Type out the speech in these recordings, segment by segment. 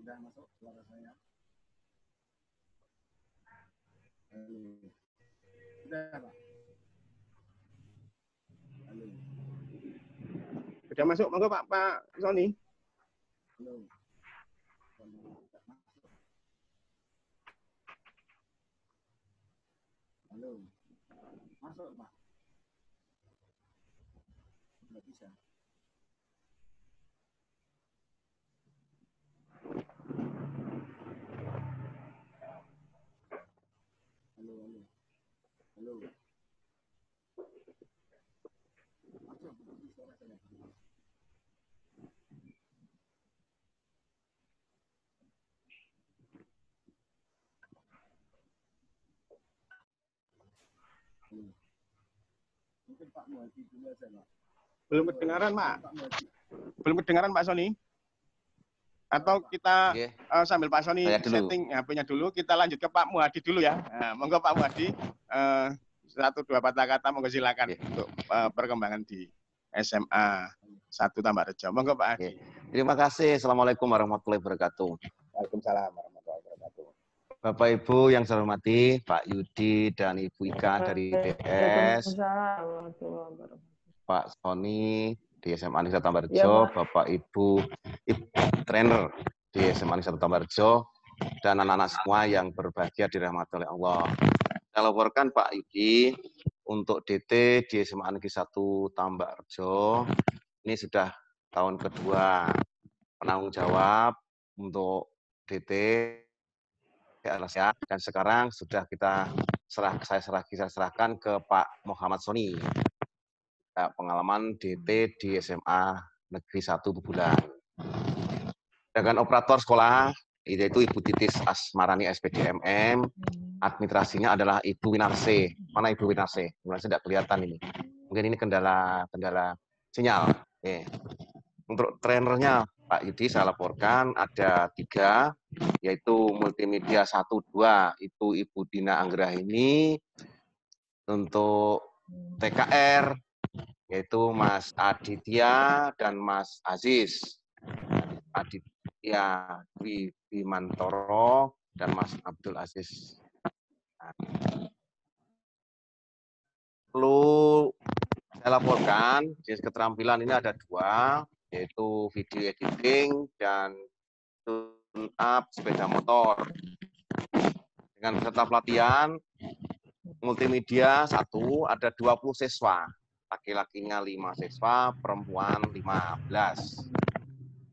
Sudah masuk suara saya? Halo. Sudah, Pak? Halo. Sudah masuk, monggo Pak Sony. Halo. Halo. Masuk, Pak. Nggak bisa. Halo, halo. Halo. Masuk, suara saya. Mungkin Pak Muhadi dulu aja, Pak. Belum kedengaran, Pak. Belum kedengaran, Pak Sony. Atau kita sambil Pak Sony setting HP-nya dulu, kita lanjut ke Pak Muhadi dulu ya. Nah, monggo Pak Muhadi, 1-2 patah kata, monggo silakan untuk perkembangan di SMA 1 Tambakrejo. Monggo Pak Hadi. Terima kasih. Assalamualaikum warahmatullahi wabarakatuh. Waalaikumsalam warahmatullahi wabarakatuh. Bapak Ibu yang saya hormati, Pak Yudi dan Ibu Ika dari DS, Pak Sony di SMA Negeri 1 Tambakrejo, ya, Bapak Ibu trainer di SMA Negeri 1 Tambakrejo, dan anak-anak semua yang berbahagia dirahmati oleh Allah. Saya laporkan Pak Yudi untuk DT di SMA Negeri 1 Tambakrejo ini sudah tahun kedua penanggung jawab untuk DT dan sekarang sudah saya serahkan ke Pak Muhammad Sony. Pengalaman DT di SMA Negeri 1 bulan. Dengan operator sekolah yaitu Ibu Titis Asmarani SPDMM, administrasinya adalah Ibu Winarse. Mana Ibu Winarse? Winarse tidak kelihatan ini. Mungkin ini kendala sinyal. Untuk trainernya Pak Yudi saya laporkan ada 3, yaitu multimedia 1-2 itu Ibu Dina Anggrahini, untuk TKR yaitu Mas Aditya dan Mas Aziz. Aditya Bimantoro dan Mas Abdul Aziz. Perlu saya laporkan, jenis keterampilan ini ada 2, yaitu video editing dan tune up sepeda motor. Dengan peserta pelatihan multimedia 1 ada 20 siswa. Laki-lakinya 5 siswa, perempuan 15.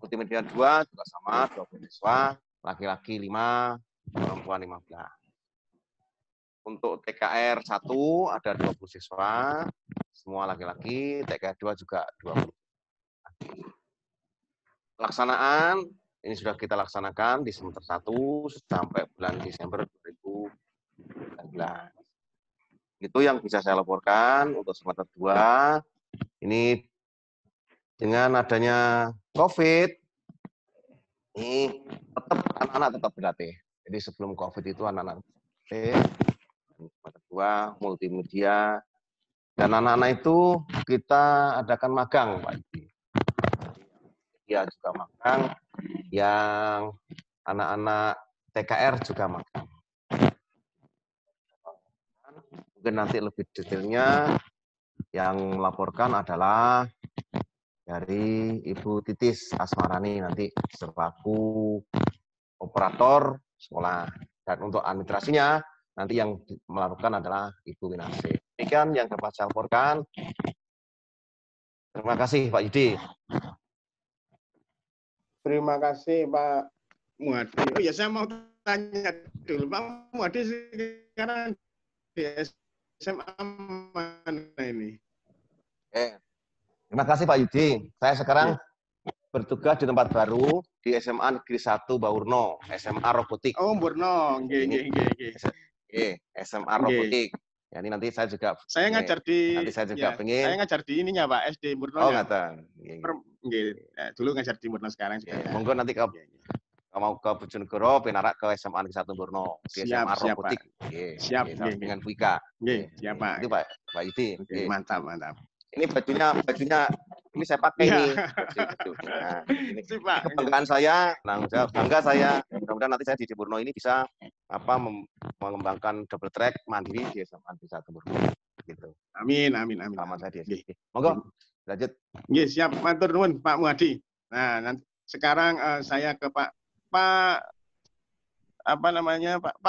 Multimedia 2 juga sama, 20 siswa, laki-laki 5, perempuan 15. Untuk TKR 1 ada 20 siswa, semua laki-laki, TKR 2 juga 20. Pelaksanaan, ini sudah kita laksanakan di semester 1 sampai bulan Desember 2019. Itu yang bisa saya laporkan untuk semester 2. Ini dengan adanya COVID, ini anak-anak tetap berlatih. Jadi sebelum COVID itu anak-anak berlatih. Semester 2 multimedia, dan anak-anak itu kita adakan magang, Pak Yudi. Ya juga magang, yang anak-anak TKR juga magang. Mungkin nanti lebih detailnya yang melaporkan adalah dari Ibu Titis Asmarani nanti selaku operator sekolah, dan untuk administrasinya nanti yang melakukan adalah Ibu Winarse. Demikian yang dapat saya laporkan. Terima kasih Pak Yudi. Terima kasih Pak Muhadi. Oh ya, saya mau tanya dulu Pak Muhadi, sekarang di SMA mana ini? Terima kasih Pak Yudi. Saya sekarang bertugas di tempat baru di SMA Negeri 1 Baurno, SMA Robotik. Oh, Burno. SMA Robotik. Ya, ini nanti saya juga ngajar di nanti saya juga pengen. Saya ngajar di ininya Pak, SD Burno. Oh, ngaten. Dulu ngajar di Burno, sekarang juga. Monggo nanti kalau mau ke Bojonegoro penarak ke SMA Negeri 1 Burno di SMA Robotik. Siap, dengan Bu Ika. Siap Pak. Itu Pak Yudi. Mantap. Ini bajunya ini saya pakai Ya. ini. Nah, ini Sip, Pak. kebanggaan saya, bangga saya. Mudah-mudahan nanti saya di Purno ini bisa mengembangkan double track mandiri di SMA Negeri 1 Purno. Gitu. Amin, amin, amin. Selamat saya di Nggih. Monggo, lanjut. Nggih, siap. Matur nuwun Pak Muhadi. Nah, nanti sekarang saya ke Pak apa namanya, Pak?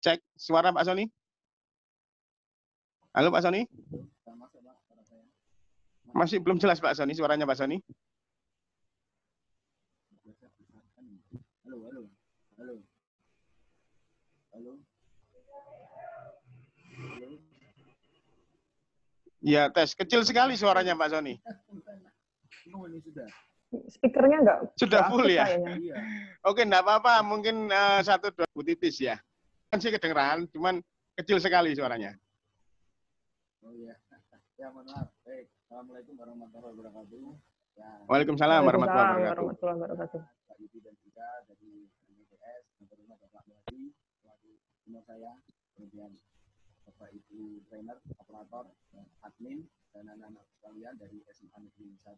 Cek suara Pak Sony. Halo Pak Sony. Masih belum jelas Pak Sony, suaranya Pak Sony. Halo, halo, halo, halo, halo. Ya, tes. Kecil sekali suaranya Pak Sony. Oh, ini sudah. Speakernya enggak? Sudah full ya? Iya. Oke, enggak apa-apa. Mungkin 1-2 Bu Titis ya. Kan sih kedengeran, cuman kecil sekali suaranya. Oh iya. Ya, mohon maaf. Baik. Assalamualaikum warahmatullahi wabarakatuh. Ya. Waalaikumsalam warahmatullahi wabarakatuh. Pak Yudi dan Tika dari BPS, yang terima Bapak Muhadi, selaku senior saya, kemudian Bapak Ibu trainer, operator, admin, dan anak-anak sekalian dari SMA Negeri 1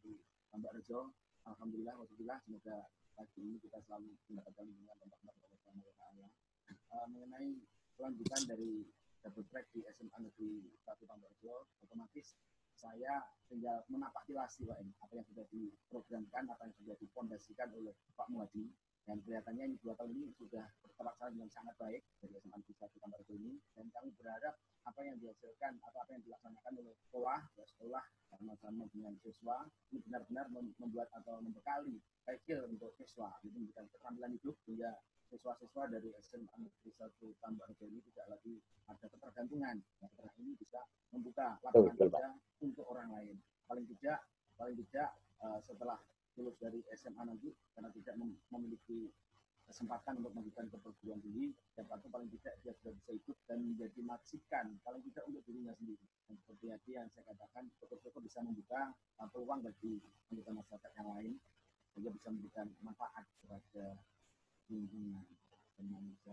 Tambak Rejo. Alhamdulillah, alhamdulillah, semoga pagi ini kita selalu mendapatkan lindungan dan rahmat Allah Subhanahu wa Ta'ala. Mengenai kelanjutan dari double track di SMA Negeri 1 Tambak Rejo, otomatis saya tinggal menapaktilasi Pak, apa yang sudah diprogramkan, apa yang sudah dipondasikan oleh Pak Muhadi, dan kelihatannya ini 2 tahun ini sudah terlaksana dengan sangat baik dari SMA Negeri 1 Tambak Rejo ini, dan kami berharap apa yang dihasilkan atau apa yang dilaksanakan oleh sekolah sama-sama dengan siswa ini benar-benar membuat atau membekali skill untuk siswa, jadi memberikan keterampilan hidup sehingga siswa-siswa dari SMA Negeri 1 Tambak Rejo ini tidak lagi ada ketergantungan. Nah, setelah ini bisa membuka lapangan kerja untuk orang lain. Paling tidak setelah lulus dari SMA nanti, karena tidak memiliki kesempatan untuk melanjutkan ke perguruan tinggi, dapat paling tidak dia sudah bisa hidup dan menjadi majikan paling tidak untuk dirinya sendiri. Dan seperti yang saya katakan, betul-betul bisa membuka peluang bagi anggota masyarakat yang lain, sehingga bisa memberikan manfaat kepada lingkungan dan manusia.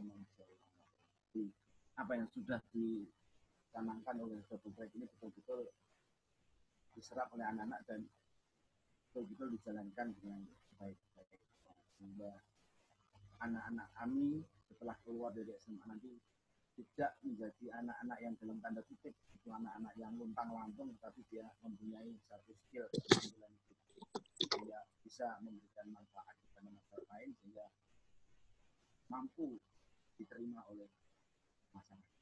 Jadi, apa yang sudah dicanangkan oleh double track ini betul-betul diserap oleh anak-anak dan betul-betul dijalankan dengan baik-baik, sehingga anak-anak kami setelah keluar dari SMA nanti tidak menjadi anak-anak yang dalam tanda kutip itu anak-anak yang luntang-lantung, tapi dia mempunyai satu skill keterampilan hidup sehingga bisa memberikan manfaat kepada masyarakat lain sehingga mampu diterima oleh masyarakat.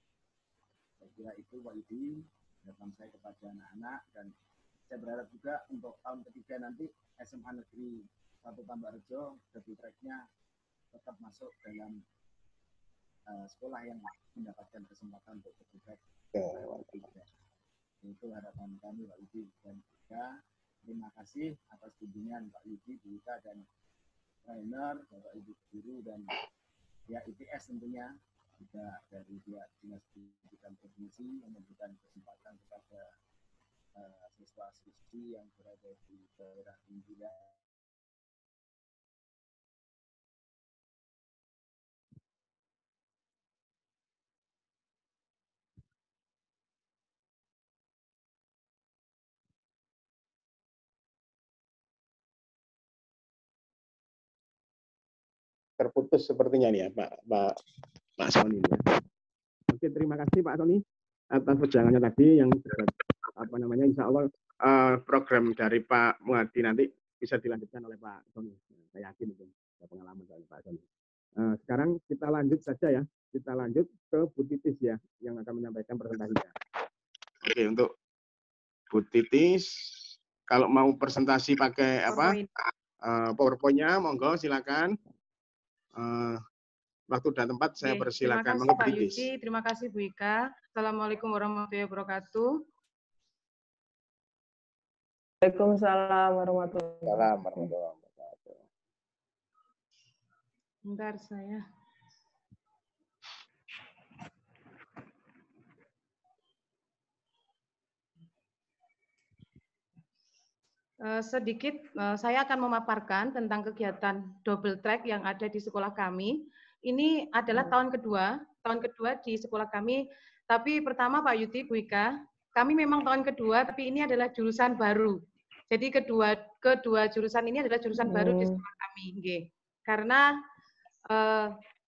Saya kira itu Pak Yudi, harapan saya kepada anak-anak, dan saya berharap juga untuk tahun ketiga nanti SMA Negeri 1 Tambak Rejo double track-nya tetap masuk dalam sekolah yang mendapatkan kesempatan untuk double track. Itu harapan kami Pak Yudi dan juga terima kasih atas kunjungan Pak Yudi, Bu Ika, dan trainer, Bapak Ibu guru dan ya IPS tentunya juga dari pihak Dinas Pendidikan Provinsi yang memberikan kesempatan kepada siswa-siswi yang berada di daerah pinggiran. Terputus sepertinya nih ya Pak Sony. Ya. Oke, terima kasih Pak Sony atas perjalanannya tadi yang apa namanya, insya Allah program dari Pak Muhadi nanti bisa dilanjutkan oleh Pak Sony. Saya yakin itu ada pengalaman dari Pak Sony. Sekarang kita lanjut saja ya, kita lanjut ke Bu Titis ya yang akan menyampaikan presentasinya. Oke, untuk Bu Titis kalau mau presentasi pakai apa PowerPoint-nya, monggo silakan. Waktu dan tempat saya persilakan. Terima kasih Pak Yudi, terima kasih Bu Ika. Assalamualaikum warahmatullahi wabarakatuh. Waalaikumsalam warahmatullahi wabarakatuh. Bentar saya. Sedikit saya akan memaparkan tentang kegiatan double track yang ada di sekolah kami. Ini adalah tahun kedua di sekolah kami Tapi pertama Pak Yuti, Bu Ika, kami memang tahun kedua, tapi ini adalah jurusan baru. Jadi kedua jurusan ini adalah jurusan baru di sekolah kami. Karena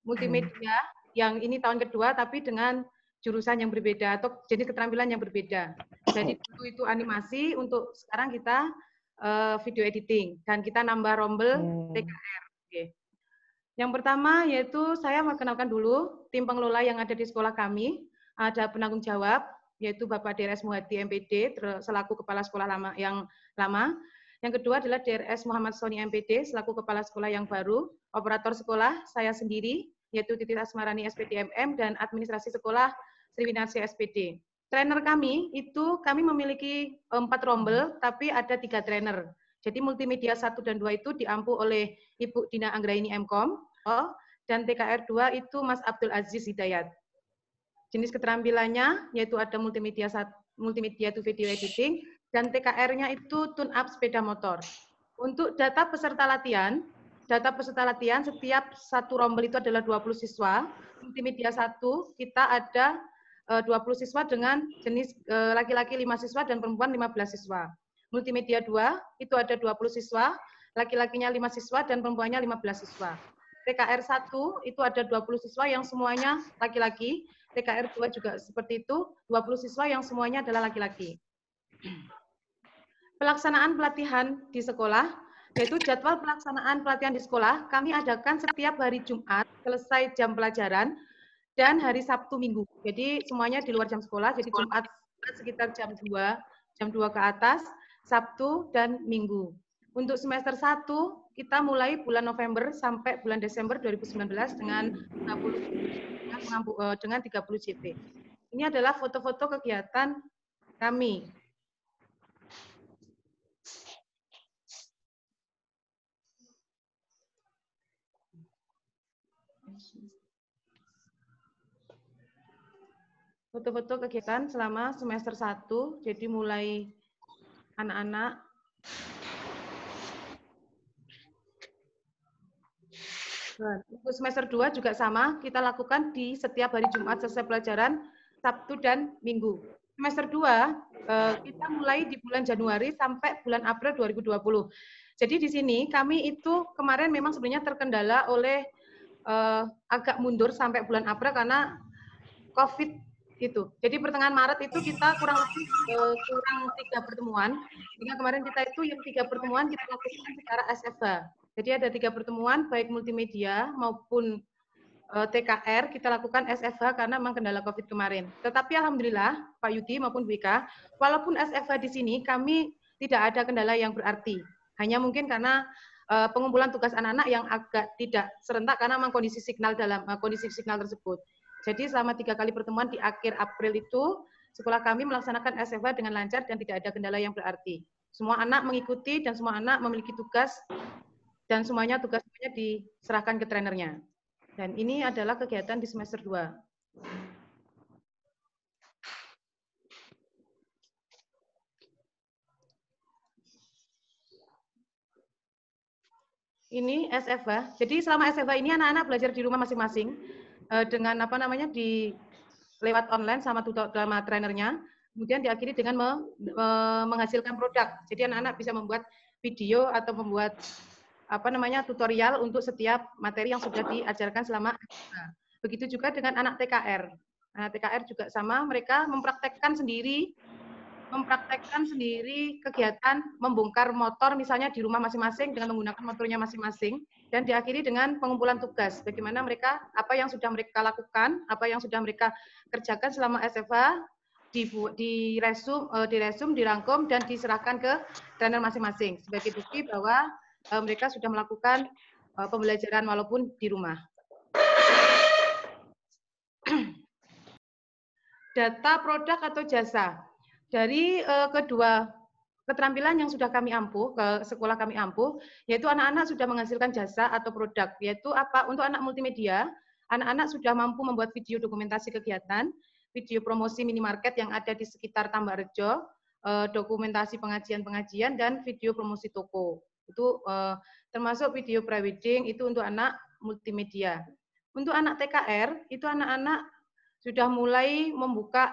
multimedia yang ini tahun kedua, tapi dengan jurusan yang berbeda atau jenis keterampilan yang berbeda. Jadi dulu itu animasi, untuk sekarang kita video editing, dan kita nambah rombel TKR. Yang pertama yaitu saya mengenalkan dulu tim pengelola yang ada di sekolah kami. Ada penanggung jawab, yaitu Bapak DRS Muhadi MPD selaku kepala sekolah yang lama. Yang kedua adalah DRS Muhammad Soni MPD selaku kepala sekolah yang baru. Operator sekolah saya sendiri, yaitu Titit Asmarani SPDMM, dan administrasi sekolah Sriwinarsi SPD. Trainer kami itu kami memiliki 4 rombel, tapi ada 3 trainer. Jadi multimedia 1 dan 2 itu diampu oleh Ibu Dina Anggraini MKOM, dan TKR 2 itu Mas Abdul Aziz Hidayat. Jenis keterampilannya yaitu ada multimedia itu video editing, dan TKR-nya itu tune up sepeda motor. Untuk data peserta latihan setiap satu rombel itu adalah 20 siswa. Multimedia 1 kita ada 20 siswa dengan jenis laki-laki 5 siswa dan perempuan 15 siswa. Multimedia 2 itu ada 20 siswa, laki-lakinya 5 siswa dan perempuannya 15 siswa. TKR 1 itu ada 20 siswa yang semuanya laki-laki. TKR 2 juga seperti itu, 20 siswa yang semuanya adalah laki-laki. Pelaksanaan pelatihan di sekolah, yaitu jadwal pelaksanaan pelatihan di sekolah, kami adakan setiap hari Jumat, selesai jam pelajaran, dan hari Sabtu Minggu. Jadi semuanya di luar jam sekolah, jadi Jumat sekitar jam 2 ke atas, Sabtu dan Minggu. Untuk semester 1, kita mulai bulan November sampai bulan Desember 2019 dengan 30 JP. Ini adalah foto-foto kegiatan kami. Foto-foto kegiatan selama semester 1, jadi mulai anak-anak untuk semester 2 juga sama, kita lakukan di setiap hari Jumat selesai pelajaran, Sabtu dan Minggu. Semester 2 kita mulai di bulan Januari sampai bulan April 2020. Jadi di sini kami itu kemarin memang sebenarnya terkendala oleh agak mundur sampai bulan April karena COVID itu. Jadi pertengahan Maret itu kita kurang 3 pertemuan. Sehingga kemarin kita itu yang 3 pertemuan kita lakukan secara SFH. Jadi ada 3 pertemuan baik multimedia maupun TKR kita lakukan SFH karena memang kendala COVID kemarin. Tetapi alhamdulillah Pak Yudi maupun Bu Ika, walaupun SFH di sini kami tidak ada kendala yang berarti. Hanya mungkin karena pengumpulan tugas anak-anak yang agak tidak serentak karena memang kondisi signal tersebut. Jadi selama 3 kali pertemuan di akhir April itu, sekolah kami melaksanakan SFH dengan lancar dan tidak ada kendala yang berarti. Semua anak mengikuti dan semua anak memiliki tugas dan semuanya tugasnya diserahkan ke trainernya. Dan ini adalah kegiatan di semester 2. Ini SFH. Jadi selama SFH ini anak-anak belajar di rumah masing-masing dengan lewat online sama tutor sama trainernya. Kemudian diakhiri dengan menghasilkan produk. Jadi anak-anak bisa membuat video atau membuat tutorial untuk setiap materi yang sudah diajarkan selama SFH. Begitu juga dengan anak TKR. Anak TKR juga sama, mereka mempraktekkan sendiri kegiatan membongkar motor misalnya di rumah masing-masing dengan menggunakan motornya masing-masing, dan diakhiri dengan pengumpulan tugas. Bagaimana mereka, apa yang sudah mereka lakukan, apa yang sudah mereka kerjakan selama SFH, diresum, dirangkum, dan diserahkan ke trainer masing-masing sebagai bukti bahwa mereka sudah melakukan pembelajaran walaupun di rumah. Data produk atau jasa. Dari kedua keterampilan yang sudah kami ampuh, ke sekolah kami ampuh, yaitu anak-anak sudah menghasilkan jasa atau produk. Yaitu apa? Untuk anak multimedia, anak-anak sudah mampu membuat video dokumentasi kegiatan, video promosi minimarket yang ada di sekitar Tambakrejo, dokumentasi pengajian-pengajian, dan video promosi toko. Itu termasuk video pre-wedding, itu untuk anak multimedia. Untuk anak TKR, itu anak-anak sudah mulai membuka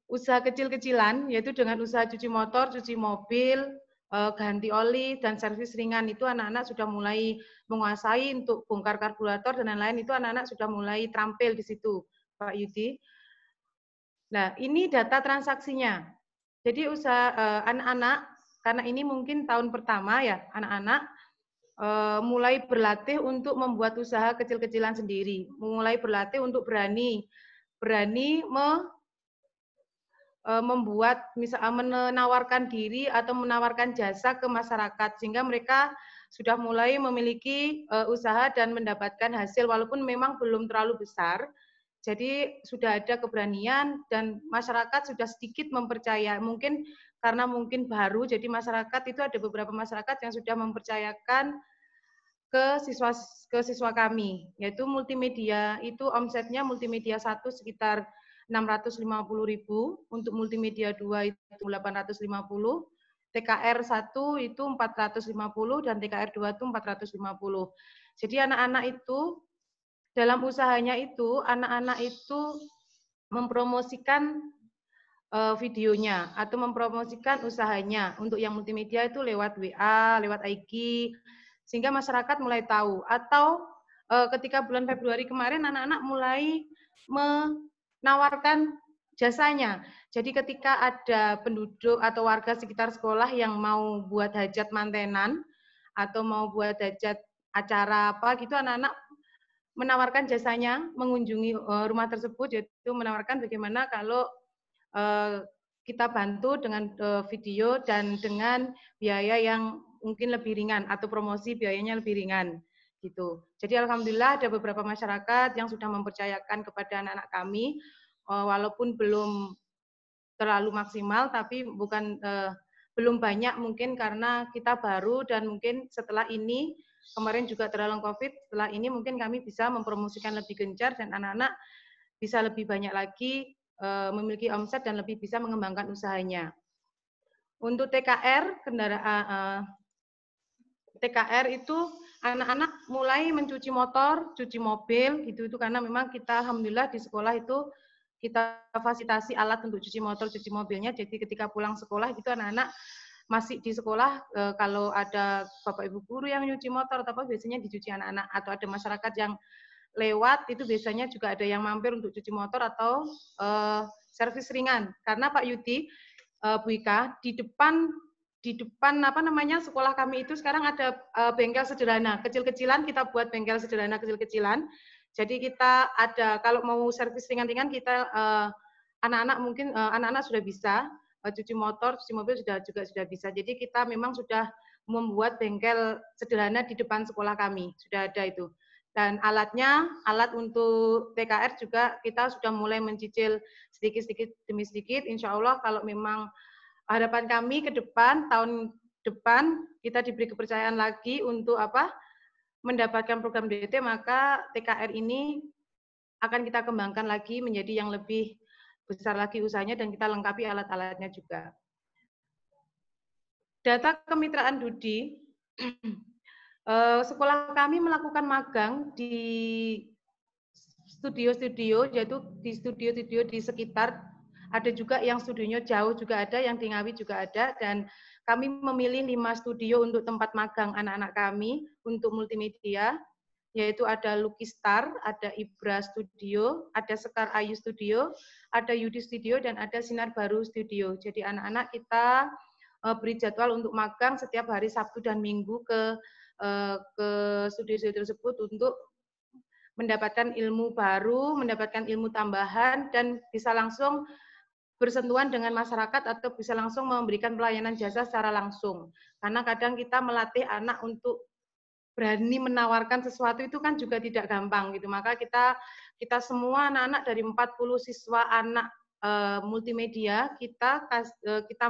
usaha kecil-kecilan, yaitu dengan usaha cuci motor, cuci mobil, ganti oli, dan servis ringan. Itu anak-anak sudah mulai menguasai untuk bongkar karburator dan lain-lain. Itu anak-anak sudah mulai terampil di situ, Pak Yudi. Nah, ini data transaksinya. Jadi usaha anak-anak, karena ini mungkin tahun pertama ya, anak-anak mulai berlatih untuk membuat usaha kecil-kecilan sendiri. Mulai berlatih untuk berani membuat, misalnya menawarkan diri atau menawarkan jasa ke masyarakat, sehingga mereka sudah mulai memiliki usaha dan mendapatkan hasil walaupun memang belum terlalu besar. Jadi sudah ada keberanian dan masyarakat sudah sedikit mempercaya. Mungkin karena mungkin baru, jadi masyarakat itu ada beberapa masyarakat yang sudah mempercayakan ke siswa kami, yaitu multimedia. Itu omsetnya multimedia 1 sekitar 650.000, untuk multimedia 2 itu 850, TKR 1 itu 450, dan TKR 2 itu 450. Jadi anak-anak itu, dalam usahanya itu, anak-anak itu mempromosikan videonya atau mempromosikan usahanya. Untuk yang multimedia itu lewat WA, lewat IG, sehingga masyarakat mulai tahu. Atau ketika bulan Februari kemarin anak-anak mulai menawarkan jasanya. Jadi ketika ada penduduk atau warga sekitar sekolah yang mau buat hajat mantenan atau mau buat hajat acara apa gitu, anak-anak menawarkan jasanya, mengunjungi rumah tersebut, yaitu menawarkan bagaimana kalau kita bantu dengan video dan dengan biaya yang mungkin lebih ringan atau promosi biayanya lebih ringan gitu. Jadi alhamdulillah ada beberapa masyarakat yang sudah mempercayakan kepada anak-anak kami, walaupun belum terlalu maksimal, tapi belum banyak mungkin karena kita baru, dan mungkin setelah ini, kemarin juga terhalang COVID, setelah ini mungkin kami bisa mempromosikan lebih gencar dan anak-anak bisa lebih banyak lagi memiliki omset dan lebih bisa mengembangkan usahanya. Untuk TKR, TKR itu anak-anak mulai mencuci motor, cuci mobil, gitu itu karena memang kita alhamdulillah di sekolah itu kita fasilitasi alat untuk cuci motor, cuci mobilnya. Jadi ketika pulang sekolah itu anak-anak masih di sekolah, kalau ada bapak ibu guru yang nyuci motor atau apa, biasanya dicuci anak-anak, atau ada masyarakat yang lewat itu biasanya juga ada yang mampir untuk cuci motor atau servis ringan. Karena Pak Yudi, Bu Ika, di depan apa namanya sekolah kami itu sekarang ada bengkel sederhana, kecil-kecilan, kita buat bengkel sederhana kecil-kecilan. Jadi kita ada, kalau mau servis ringan-ringan kita anak-anak mungkin anak-anak sudah bisa cuci motor, cuci mobil juga sudah bisa. Jadi kita memang sudah membuat bengkel sederhana di depan sekolah kami, sudah ada itu. Dan alat untuk TKR juga kita sudah mulai mencicil sedikit-sedikit demi sedikit. Insya Allah kalau memang harapan kami ke depan, tahun depan kita diberi kepercayaan lagi untuk mendapatkan program DT, maka TKR ini akan kita kembangkan lagi menjadi yang lebih besar lagi usahanya, dan kita lengkapi alat-alatnya juga. Data kemitraan Dudi, sekolah kami melakukan magang di studio-studio, yaitu di studio-studio di sekitar, ada juga yang studionya jauh juga ada, yang di Ngawi juga ada, dan kami memilih 5 studio untuk tempat magang anak-anak kami untuk multimedia, yaitu ada Lukistar, ada Ibra Studio, ada Sekar Ayu Studio, ada Yudi Studio, dan ada Sinar Baru Studio. Jadi anak-anak kita beri jadwal untuk magang setiap hari Sabtu dan Minggu ke studio-studio tersebut untuk mendapatkan ilmu baru, mendapatkan ilmu tambahan, dan bisa langsung bersentuhan dengan masyarakat atau bisa langsung memberikan pelayanan jasa secara langsung. Karena kadang kita melatih anak untuk berani menawarkan sesuatu itu kan juga tidak gampang gitu. Maka kita semua anak-anak dari 40 siswa anak multimedia kita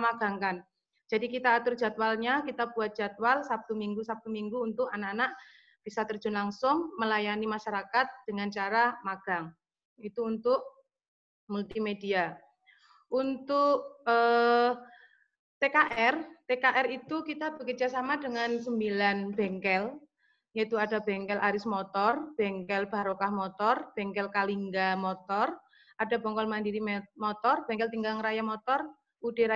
magangkan. Jadi kita atur jadwalnya, kita buat jadwal Sabtu Minggu untuk anak-anak bisa terjun langsung melayani masyarakat dengan cara magang. Itu untuk multimedia. Untuk TKR itu kita bekerja sama dengan 9 bengkel. yaitu ada bengkel Aris Motor, bengkel Barokah Motor, bengkel Kalingga Motor, ada bengkel Mandiri Motor, bengkel Tinggang Raya Motor, UD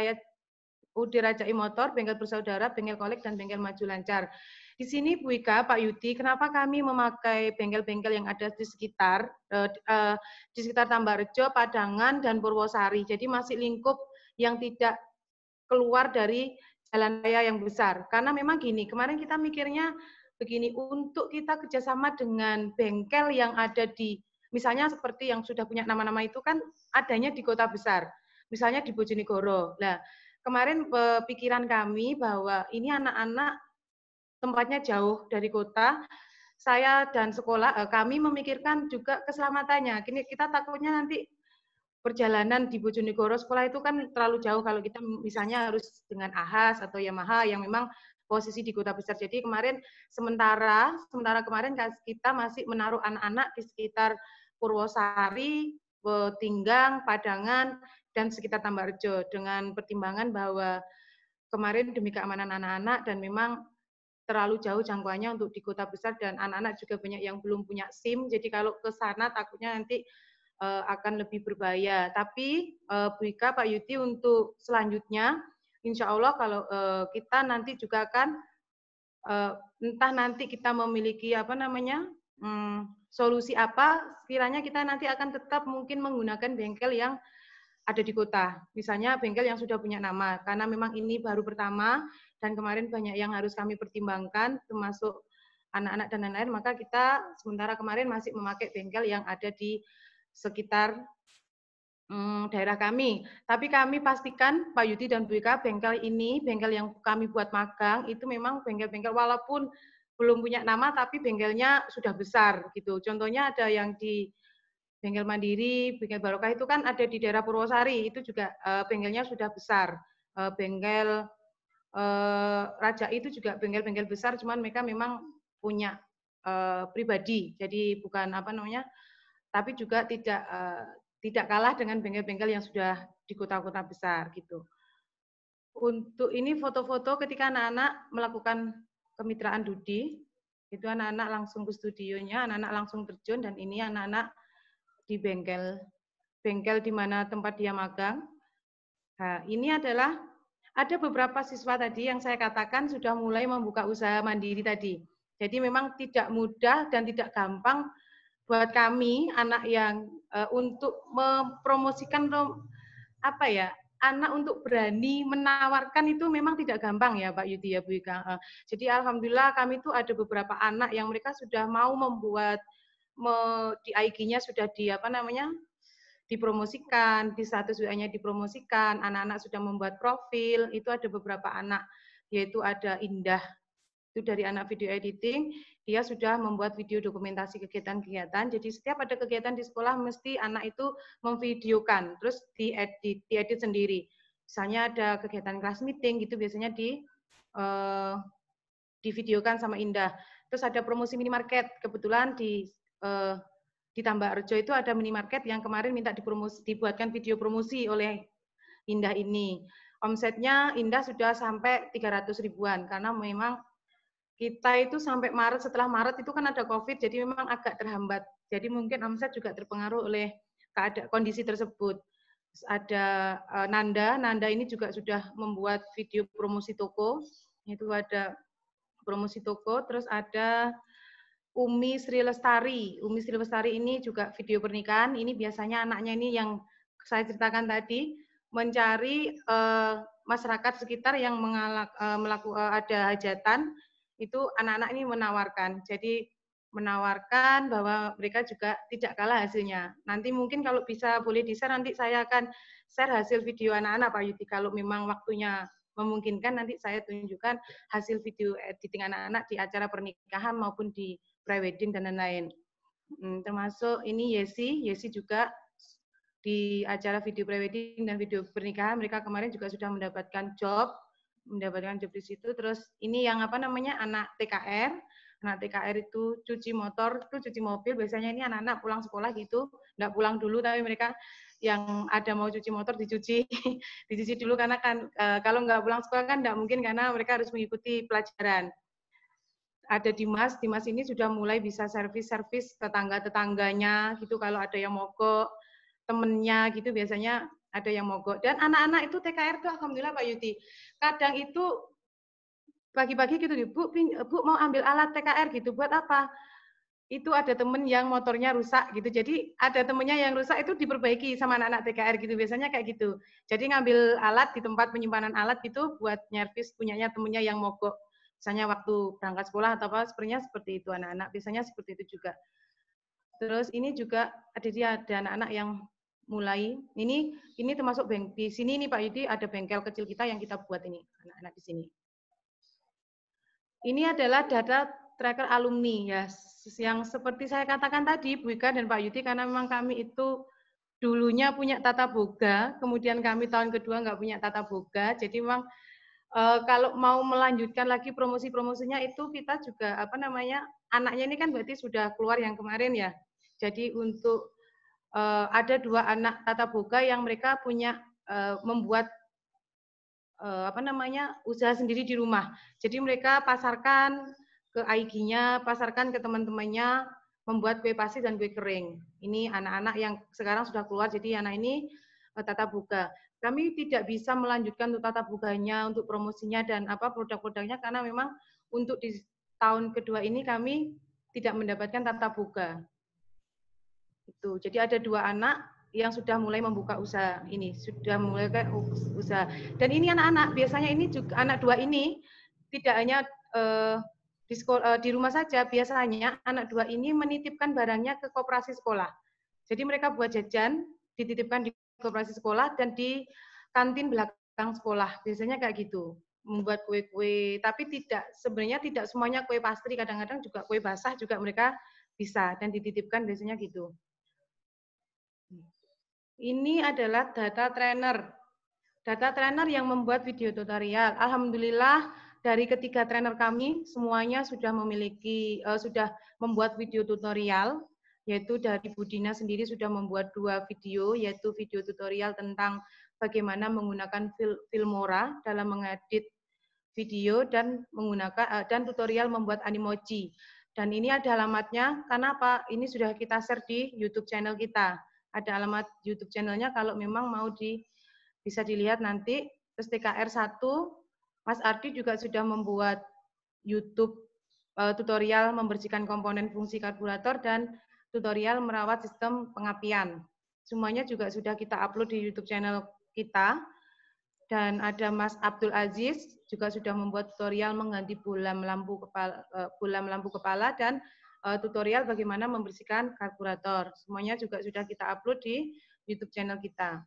Rajai Motor, bengkel Bersaudara, bengkel Kolek, dan bengkel Maju Lancar. Di sini Bu Ika, Pak Yudi, kenapa kami memakai bengkel-bengkel yang ada di sekitar Tambarrejo, Padangan, dan Purwosari. Jadi masih lingkup yang tidak keluar dari jalan raya yang besar. Karena memang gini, kemarin kita mikirnya begini, untuk kita kerjasama dengan bengkel yang ada di, misalnya seperti yang sudah punya nama-nama itu kan adanya di kota besar, misalnya di Bojonegoro. Nah, kemarin pikiran kami bahwa ini anak-anak tempatnya jauh dari kota, saya dan sekolah, kami memikirkan juga keselamatannya. Kita takutnya nanti perjalanan di Bojonegoro sekolah itu kan terlalu jauh kalau kita misalnya harus dengan Ahas atau Yamaha yang memang posisi di kota besar. Jadi kemarin sementara kemarin kita masih menaruh anak-anak di sekitar Purwosari, Tinggang, Padangan, dan sekitar Tambarrejo dengan pertimbangan bahwa kemarin demi keamanan anak-anak dan memang terlalu jauh jangkauannya untuk di kota besar dan anak-anak juga banyak yang belum punya SIM. Jadi kalau ke sana takutnya nanti akan lebih berbahaya. Tapi Bu Ika, Pak Yudi, untuk selanjutnya, insya Allah kalau kita nanti juga akan entah nanti kita memiliki solusi apa, kiranya kita nanti akan tetap mungkin menggunakan bengkel yang ada di kota. Misalnya bengkel yang sudah punya nama, karena memang ini baru pertama dan kemarin banyak yang harus kami pertimbangkan, termasuk anak-anak dan lain-lain, maka kita sementara kemarin masih memakai bengkel yang ada di sekitar daerah kami. Tapi kami pastikan, Pak Yudi dan Bu Ika, bengkel ini, bengkel yang kami buat magang, itu memang bengkel-bengkel walaupun belum punya nama, tapi bengkelnya sudah besar. Gitu. Contohnya ada yang di bengkel Mandiri, bengkel Barokah itu kan ada di daerah Purwosari, itu juga bengkelnya sudah besar. Bengkel Raja itu juga bengkel-bengkel besar, cuman mereka memang punya pribadi, jadi bukan tapi juga tidak kalah dengan bengkel-bengkel yang sudah di kota-kota besar gitu. Untuk ini foto-foto ketika anak-anak melakukan kemitraan Dudi, itu anak-anak langsung ke studionya, anak-anak langsung terjun, dan ini anak-anak di bengkel di mana tempat dia magang. Nah, ini adalah ada beberapa siswa tadi yang saya katakan sudah mulai membuka usaha mandiri tadi. Jadi memang tidak mudah dan tidak gampang buat kami anak yang untuk mempromosikan anak untuk berani menawarkan itu memang tidak gampang ya Pak Yudi ya Bu Ika. Jadi alhamdulillah kami itu ada beberapa anak yang mereka sudah mau membuat di IG-nya sudah dipromosikan, di status WA-nya dipromosikan, anak-anak sudah membuat profil, itu ada beberapa anak, yaitu ada Indah, itu dari anak video editing, dia sudah membuat video dokumentasi kegiatan-kegiatan, jadi setiap ada kegiatan di sekolah, mesti anak itu memvideokan, terus diedit sendiri. Misalnya ada kegiatan kelas meeting, gitu biasanya divideokan sama Indah. Terus ada promosi minimarket, kebetulan di Tambarrejo itu ada minimarket yang kemarin minta dibuatkan video promosi oleh Indah ini. Omsetnya Indah sudah sampai 300 ribuan, karena memang kita itu sampai Maret, setelah Maret itu kan ada COVID, jadi memang agak terhambat. Jadi mungkin omset juga terpengaruh oleh kondisi tersebut. Terus ada Nanda ini juga sudah membuat video promosi toko, itu ada promosi toko, terus ada Umi Sri Lestari. Umi Sri Lestari ini juga video pernikahan. Ini biasanya anaknya ini yang saya ceritakan tadi, mencari masyarakat sekitar yang ada hajatan, itu anak-anak ini menawarkan. Jadi menawarkan bahwa mereka juga tidak kalah hasilnya. Nanti mungkin kalau bisa boleh di-share, nanti saya akan share hasil video anak-anak Pak Yudi. Kalau memang waktunya memungkinkan, nanti saya tunjukkan hasil video editing anak-anak di acara pernikahan maupun di prewedding dan lain-lain. Termasuk ini Yesi juga di acara video prewedding dan video pernikahan, mereka kemarin juga sudah mendapatkan job di situ. Terus ini yang anak TKR. Anak TKR itu cuci motor, itu cuci mobil, biasanya ini anak-anak pulang sekolah gitu, nggak pulang dulu, tapi mereka yang ada mau cuci motor dicuci dulu, karena kan kalau nggak pulang sekolah kan nggak mungkin, karena mereka harus mengikuti pelajaran. ada Dimas ini sudah mulai bisa servis tetangga-tetangganya gitu, kalau ada yang mogok, temennya gitu biasanya ada yang mogok. Dan anak-anak itu TKR tuh alhamdulillah Pak Yuti, kadang itu pagi-pagi gitu, Bu mau ambil alat TKR gitu, buat apa? Itu ada temen yang motornya rusak gitu, jadi ada temennya yang rusak itu diperbaiki sama anak-anak TKR gitu, biasanya kayak gitu. Jadi ngambil alat di tempat penyimpanan alat gitu buat nyervis punyanya temennya yang mogok, misalnya waktu berangkat sekolah atau apa, sebenarnya seperti itu anak-anak, biasanya seperti itu juga. Terus ini juga ada anak-anak yang mulai, ini termasuk di sini nih Pak Yudi, ada bengkel kecil kita yang kita buat ini, anak-anak di sini. Ini adalah data tracker alumni ya, yang seperti saya katakan tadi, Bu Ika dan Pak Yudi, karena memang kami itu dulunya punya tata boga, kemudian kami tahun kedua nggak punya tata boga, jadi memang kalau mau melanjutkan lagi promosi-promosinya itu kita juga anaknya ini kan berarti sudah keluar yang kemarin ya, jadi untuk ada 2 anak tata boga yang mereka punya membuat usaha sendiri di rumah. Jadi mereka pasarkan ke IG-nya, pasarkan ke teman-temannya, membuat kue pasti dan kue kering. Ini anak-anak yang sekarang sudah keluar, jadi anak ini tata boga. Kami tidak bisa melanjutkan untuk tata boganya, untuk promosinya dan produk-produknya karena memang untuk di tahun kedua ini kami tidak mendapatkan tata boga. Itu. Jadi ada 2 anak yang sudah mulai membuka usaha ini, sudah mulai kayak usaha. Dan ini anak-anak, biasanya ini juga anak 2 ini tidak hanya di rumah saja, biasanya anak 2 ini menitipkan barangnya ke koperasi sekolah. Jadi mereka buat jajan, dititipkan di koperasi sekolah dan di kantin belakang sekolah. Biasanya kayak gitu, membuat kue-kue, tapi sebenarnya tidak semuanya kue pastry, kadang-kadang juga kue basah juga mereka bisa dan dititipkan biasanya gitu. Ini adalah data trainer. Data trainer yang membuat video tutorial. Alhamdulillah dari ketiga trainer kami semuanya sudah sudah membuat video tutorial, yaitu dari Budina sendiri sudah membuat 2 video, yaitu video tutorial tentang bagaimana menggunakan Filmora dalam mengedit video dan dan tutorial membuat animoji. Dan ini ada alamatnya, karena apa? Ini sudah kita share di YouTube channel kita. Ada alamat YouTube channelnya kalau memang mau bisa dilihat nanti. Terus TKR 1, Mas Ardi juga sudah membuat YouTube tutorial membersihkan komponen fungsi karburator dan tutorial merawat sistem pengapian. Semuanya juga sudah kita upload di YouTube channel kita. Dan ada Mas Abdul Aziz juga sudah membuat tutorial mengganti bolam lampu kepala dan tutorial bagaimana membersihkan karburator. Semuanya juga sudah kita upload di YouTube channel kita.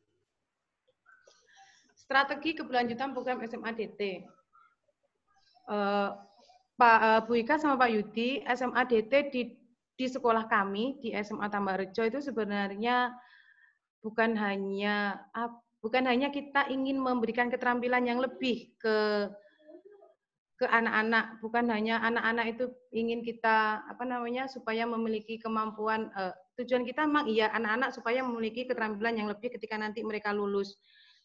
Strategi keberlanjutan program SMA DT. Pak Bu Ika sama Pak Yudi, SMA DT di sekolah kami, di SMA Tambakrejo itu sebenarnya bukan hanya kita ingin memberikan keterampilan yang lebih ke anak-anak, bukan hanya anak-anak itu ingin kita supaya memiliki kemampuan, tujuan kita memang iya anak-anak supaya memiliki keterampilan yang lebih ketika nanti mereka lulus,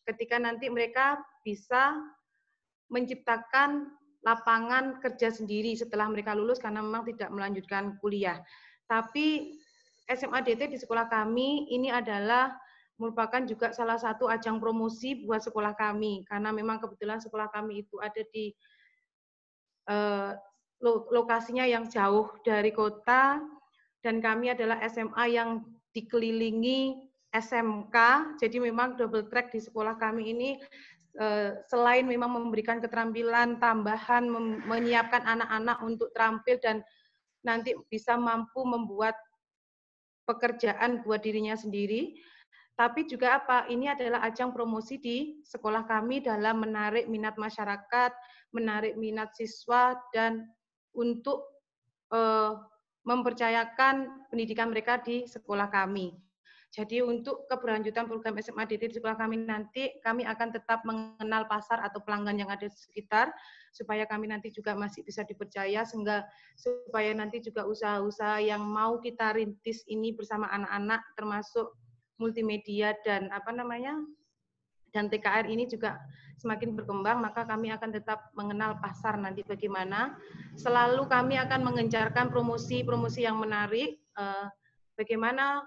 ketika nanti mereka bisa menciptakan lapangan kerja sendiri setelah mereka lulus karena memang tidak melanjutkan kuliah. Tapi SMA DT di sekolah kami ini adalah merupakan juga salah satu ajang promosi buat sekolah kami karena memang kebetulan sekolah kami itu ada di lokasinya yang jauh dari kota dan kami adalah SMA yang dikelilingi SMK, jadi memang double track di sekolah kami ini selain memang memberikan keterampilan tambahan, menyiapkan anak-anak untuk terampil dan nanti bisa mampu membuat pekerjaan buat dirinya sendiri, tapi juga ini adalah ajang promosi di sekolah kami dalam menarik minat masyarakat, menarik minat siswa, dan untuk mempercayakan pendidikan mereka di sekolah kami. Jadi untuk keberlanjutan program SMA DT di sekolah kami nanti, kami akan tetap mengenal pasar atau pelanggan yang ada di sekitar, supaya kami nanti juga masih bisa dipercaya, sehingga supaya nanti juga usaha-usaha yang mau kita rintis ini bersama anak-anak, termasuk multimedia dan dan TKR ini juga semakin berkembang, maka kami akan tetap mengenal pasar nanti bagaimana. Selalu kami akan mengencarkan promosi-promosi yang menarik, bagaimana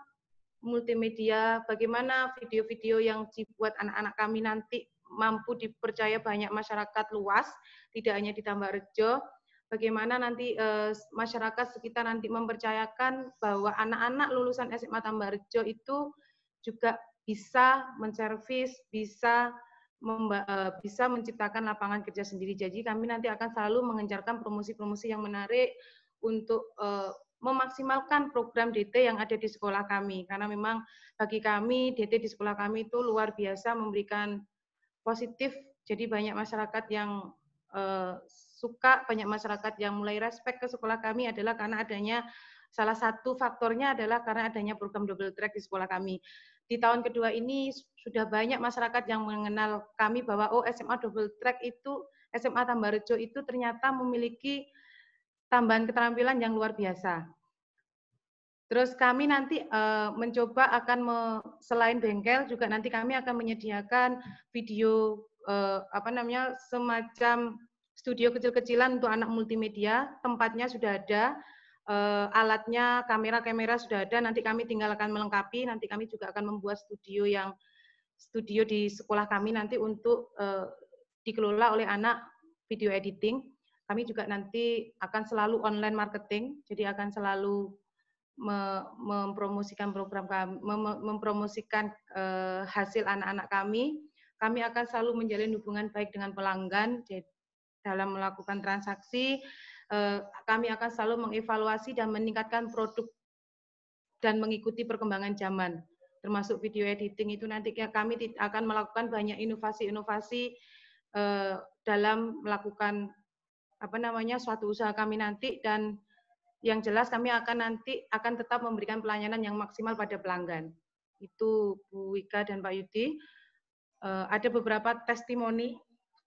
multimedia, bagaimana video-video yang dibuat anak-anak kami nanti mampu dipercaya banyak masyarakat luas, tidak hanya di Tambakrejo. Bagaimana nanti masyarakat sekitar nanti mempercayakan bahwa anak-anak lulusan SMA Tambakrejo itu juga bisa menservis, bisa menciptakan lapangan kerja sendiri. Jadi kami nanti akan selalu mengencarkan promosi-promosi yang menarik untuk memaksimalkan program DT yang ada di sekolah kami. Karena memang bagi kami, DT di sekolah kami itu luar biasa memberikan positif. Jadi banyak masyarakat yang suka, banyak masyarakat yang mulai respect ke sekolah kami adalah karena adanya, salah satu faktornya adalah karena adanya program double track di sekolah kami. Di tahun kedua ini sudah banyak masyarakat yang mengenal kami bahwa SMA double track itu, SMA Tambakrejo itu ternyata memiliki tambahan keterampilan yang luar biasa. Terus kami nanti mencoba akan selain bengkel juga nanti kami akan menyediakan video semacam studio kecil-kecilan untuk anak multimedia. Tempatnya sudah ada, alatnya, kamera sudah ada. Nanti kami tinggal akan melengkapi. Nanti kami juga akan membuat studio di sekolah kami nanti untuk dikelola oleh anak video editing. Kami juga nanti akan selalu online marketing, jadi akan selalu mempromosikan program kami, mempromosikan hasil anak-anak kami. Kami akan selalu menjalin hubungan baik dengan pelanggan dalam melakukan transaksi. Kami akan selalu mengevaluasi dan meningkatkan produk dan mengikuti perkembangan zaman, termasuk video editing itu nanti kami akan melakukan banyak inovasi-inovasi dalam melakukan suatu usaha kami nanti, dan yang jelas kami akan tetap memberikan pelayanan yang maksimal pada pelanggan. Itu Bu Wika dan Pak Yudi. Ada beberapa testimoni.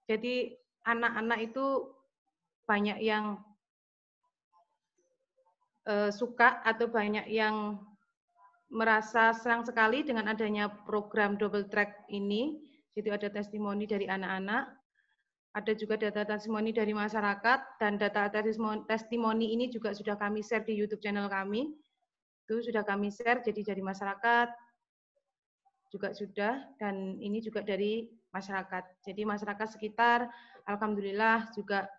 Jadi anak-anak itu banyak yang suka atau banyak yang merasa senang sekali dengan adanya program double track ini. Jadi ada testimoni dari anak-anak. Ada juga data testimoni dari masyarakat, dan data testimoni ini juga sudah kami share di YouTube channel kami. Itu sudah kami share, jadi dari masyarakat juga sudah, dan ini juga dari masyarakat. Jadi masyarakat sekitar, alhamdulillah juga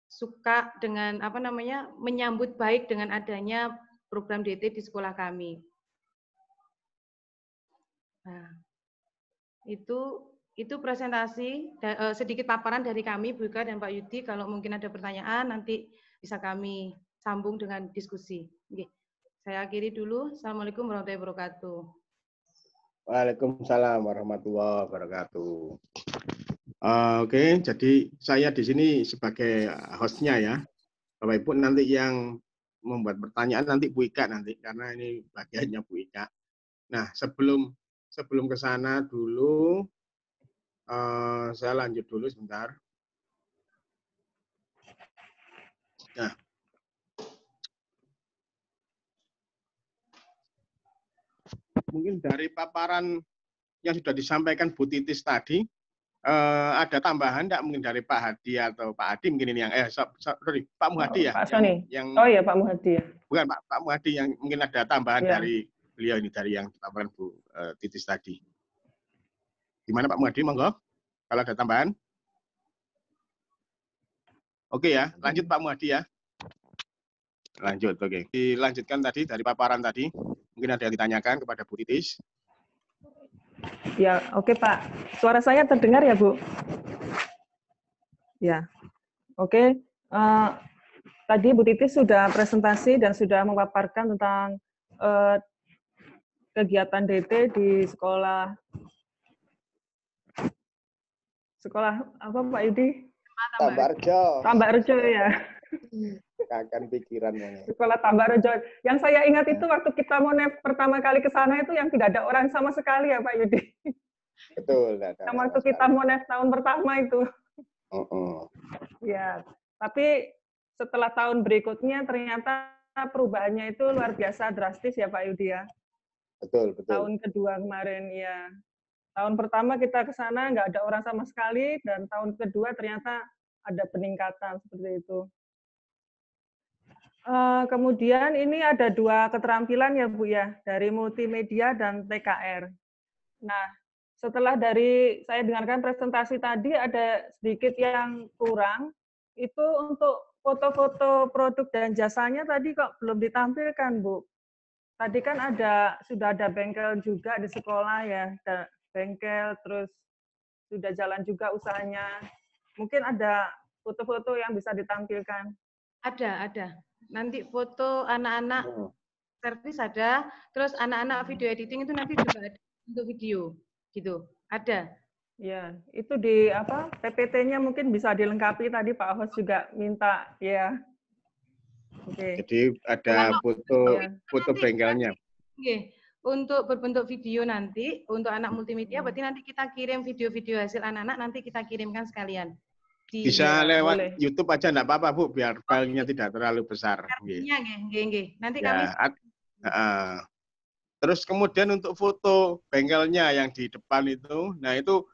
suka dengan menyambut baik dengan adanya program DT di sekolah kami. Nah, itu presentasi, sedikit paparan dari kami, Bu Ika dan Pak Yudi. Kalau mungkin ada pertanyaan, nanti bisa kami sambung dengan diskusi. Oke. Saya akhiri dulu. Assalamualaikum warahmatullahi wabarakatuh. Waalaikumsalam warahmatullahi wabarakatuh. Oke, jadi saya di sini sebagai hostnya ya. Bapak Ibu nanti yang membuat pertanyaan nanti Bu Ika nanti, karena ini bagiannya Bu Ika. Nah, sebelum ke sana dulu, saya lanjut dulu sebentar. Nah, mungkin dari paparan yang sudah disampaikan Bu Titis tadi, ada tambahan enggak mungkin dari Pak Hadi atau Pak Adi mungkin ini yang sorry, Pak Muhadi ya? Pak Sony. Oh ya Pak Muhadi ya. Bukan Pak Muhadi, yang mungkin ada tambahan dari beliau ini, dari yang dipaparkan Bu Titis tadi. Gimana Pak Muhadi, monggo? Kalau ada tambahan? Oke ya, lanjut Pak Muhadi ya. Lanjut, oke. Dilanjutkan tadi dari paparan tadi. Mungkin ada yang ditanyakan kepada Bu Titis. Ya, oke Pak. Suara saya terdengar ya Bu? Ya, oke. Tadi Bu Titis sudah presentasi dan sudah memaparkan tentang kegiatan DT di sekolah apa Pak Yudi? Tambakrejo ya. Akan pikiran mana. Sekolah Tambakrejo. Yang saya ingat itu waktu kita monef pertama kali ke sana itu yang tidak ada orang sama sekali ya Pak Yudi. Betul. Yang waktu kita monef tahun pertama itu. Ya, tapi setelah tahun berikutnya ternyata perubahannya itu luar biasa drastis ya Pak Yudi ya. Betul. Tahun kedua kemarin ya. Tahun pertama kita ke sana nggak ada orang sama sekali, dan tahun kedua ternyata ada peningkatan seperti itu. Kemudian ini ada 2 keterampilan ya Bu ya, dari multimedia dan TKR. Nah, setelah dari saya dengarkan presentasi tadi ada sedikit yang kurang, itu untuk foto-foto produk dan jasanya tadi kok belum ditampilkan Bu. Tadi kan sudah ada bengkel juga di sekolah ya, ada bengkel, terus sudah jalan juga usahanya. Mungkin ada foto-foto yang bisa ditampilkan. Ada. Nanti foto anak-anak servis ada, terus anak-anak video editing itu nanti juga ada untuk video, gitu. Ada. Ya, itu di PPT-nya mungkin bisa dilengkapi, tadi Pak Hos juga minta ya. Oke. Jadi ada foto bengkelnya. Oke. Untuk berbentuk video nanti, untuk anak multimedia, berarti nanti kita kirim video-video hasil anak-anak, nanti kita kirimkan sekalian. Bisa lewat YouTube aja enggak apa-apa Bu, biar filenya tidak terlalu besar. Nggih. Nanti ya, kami terus kemudian untuk foto bengkelnya yang di depan itu, nah itu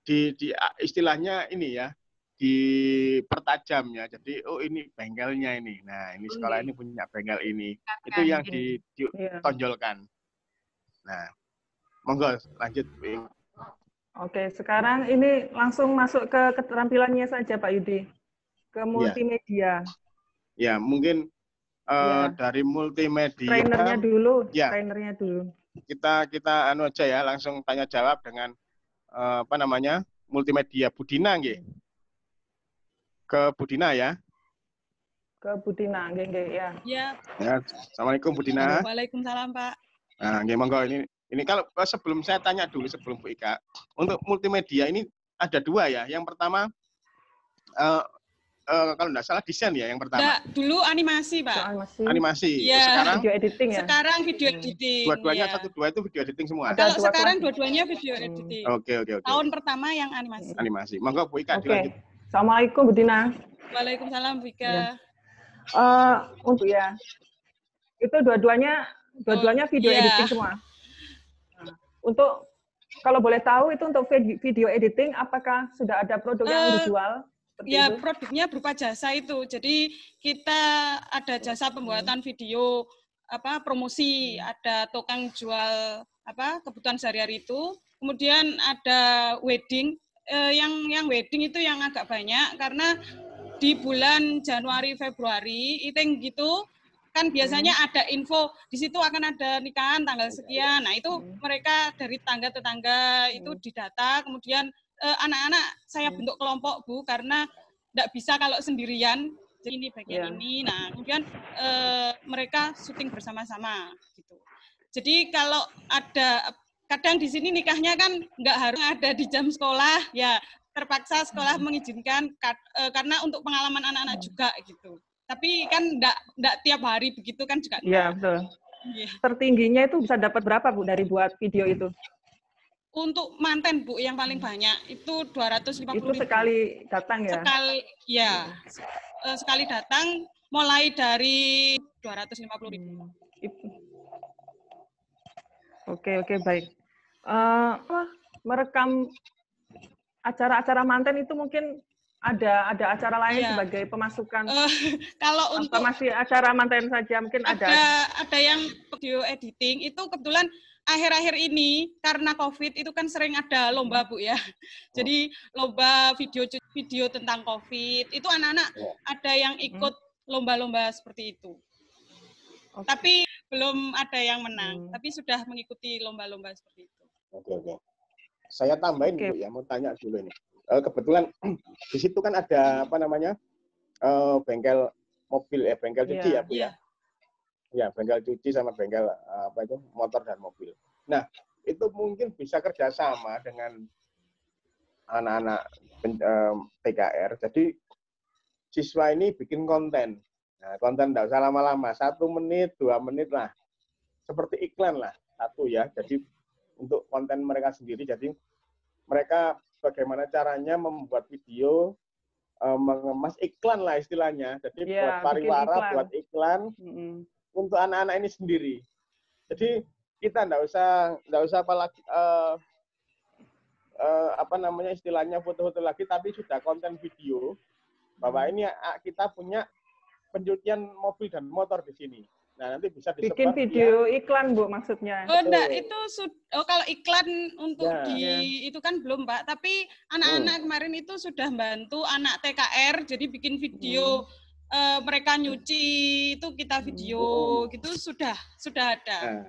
di istilahnya ini ya, dipertajam ya. Jadi ini bengkelnya ini. Nah, ini sekolah ini punya bengkel ini. Itu yang ditonjolkan. Nah, monggo lanjut. Oke, sekarang ini langsung masuk ke keterampilannya saja Pak Yudi, ke multimedia. Ya, mungkin dari multimedia. Trainernya dulu. Trainernya dulu. Kita anu aja ya, langsung tanya jawab dengan multimedia. Budina nggih. Ke Budina ya. Ke Budina, nggih ya. Ya. Assalamualaikum Budina. Waalaikumsalam Pak. Nah, nggih monggo ini kalau sebelum saya tanya dulu sebelum Bu Ika, untuk multimedia ini ada 2 ya. Yang pertama kalau enggak salah desain ya yang pertama. Dulu animasi, Pak. Animasi. Ya. Sekarang video editing ya. Sekarang video editing. Dua-duanya dua itu video editing semua. Kalau sekarang dua-duanya video editing. Oke. Tahun pertama yang animasi. Animasi. Monggo Bu Ika dilanjut. Assalamualaikum Bu Dina. Waalaikumsalam Bu Ika. Untuk ya. Itu dua-duanya video editing semua. Untuk kalau boleh tahu itu untuk video editing apakah sudah ada produk yang dijual? Ya, produknya berupa jasa itu. Jadi kita ada jasa pembuatan video promosi, ada tukang jual kebutuhan sehari-hari itu. Kemudian ada wedding, yang wedding itu yang agak banyak karena di bulan Januari Februari itu gitu kan biasanya ada info di situ akan ada nikahan tanggal sekian. Nah, itu mereka dari tetangga itu didata, kemudian anak-anak saya bentuk kelompok Bu karena tidak bisa kalau sendirian. Jadi ini bagian ini. Nah, kemudian mereka syuting bersama-sama gitu. Jadi kalau ada kadang di sini nikahnya kan nggak harus ada di jam sekolah, ya terpaksa sekolah mengizinkan karena untuk pengalaman anak-anak juga gitu. Tapi kan enggak tiap hari begitu kan juga. Iya, betul. Yeah. Tertingginya itu bisa dapat berapa Bu dari buat video itu? Untuk manten Bu yang paling banyak itu 250.000. Itu sekali datang ya? Sekali datang mulai dari 250.000. Oke, baik. Merekam acara-acara manten itu mungkin ada acara lain sebagai pemasukan. Kalau untuk masih acara manten saja mungkin ada yang video editing itu kebetulan akhir-akhir ini karena COVID itu kan sering ada lomba Bu ya. Jadi lomba video tentang COVID itu anak-anak ada yang ikut lomba-lomba seperti itu. Okay. Tapi belum ada yang menang, tapi sudah mengikuti lomba-lomba seperti itu. Oke. Saya tambahin Bu ya, mau tanya dulu ini. Kebetulan di situ kan ada bengkel mobil bengkel cuci ya Bu ya. Ya, bengkel cuci sama bengkel motor dan mobil. Nah, itu mungkin bisa kerjasama dengan anak-anak TKR. Jadi siswa ini bikin konten. Nah, konten tidak usah lama-lama, 1 menit, 2 menit lah. Seperti iklan lah, 1 ya. Jadi untuk konten mereka sendiri. Jadi mereka bagaimana caranya membuat video, mengemas iklan lah istilahnya. Jadi buat pariwara, buat iklan untuk anak-anak ini sendiri. Jadi kita nggak usah apalagi apa namanya istilahnya foto-foto lagi, tapi sudah konten video bahwa ini kita punya pencucian mobil dan motor di sini. Nah, nanti bisa disebar. Bikin video iklan, Bu, maksudnya. Oh, enggak, itu kalau iklan untuk itu kan belum, Pak. Tapi anak-anak kemarin itu sudah bantu anak TKR, jadi bikin video mereka nyuci, itu kita video, gitu sudah ada. Nah,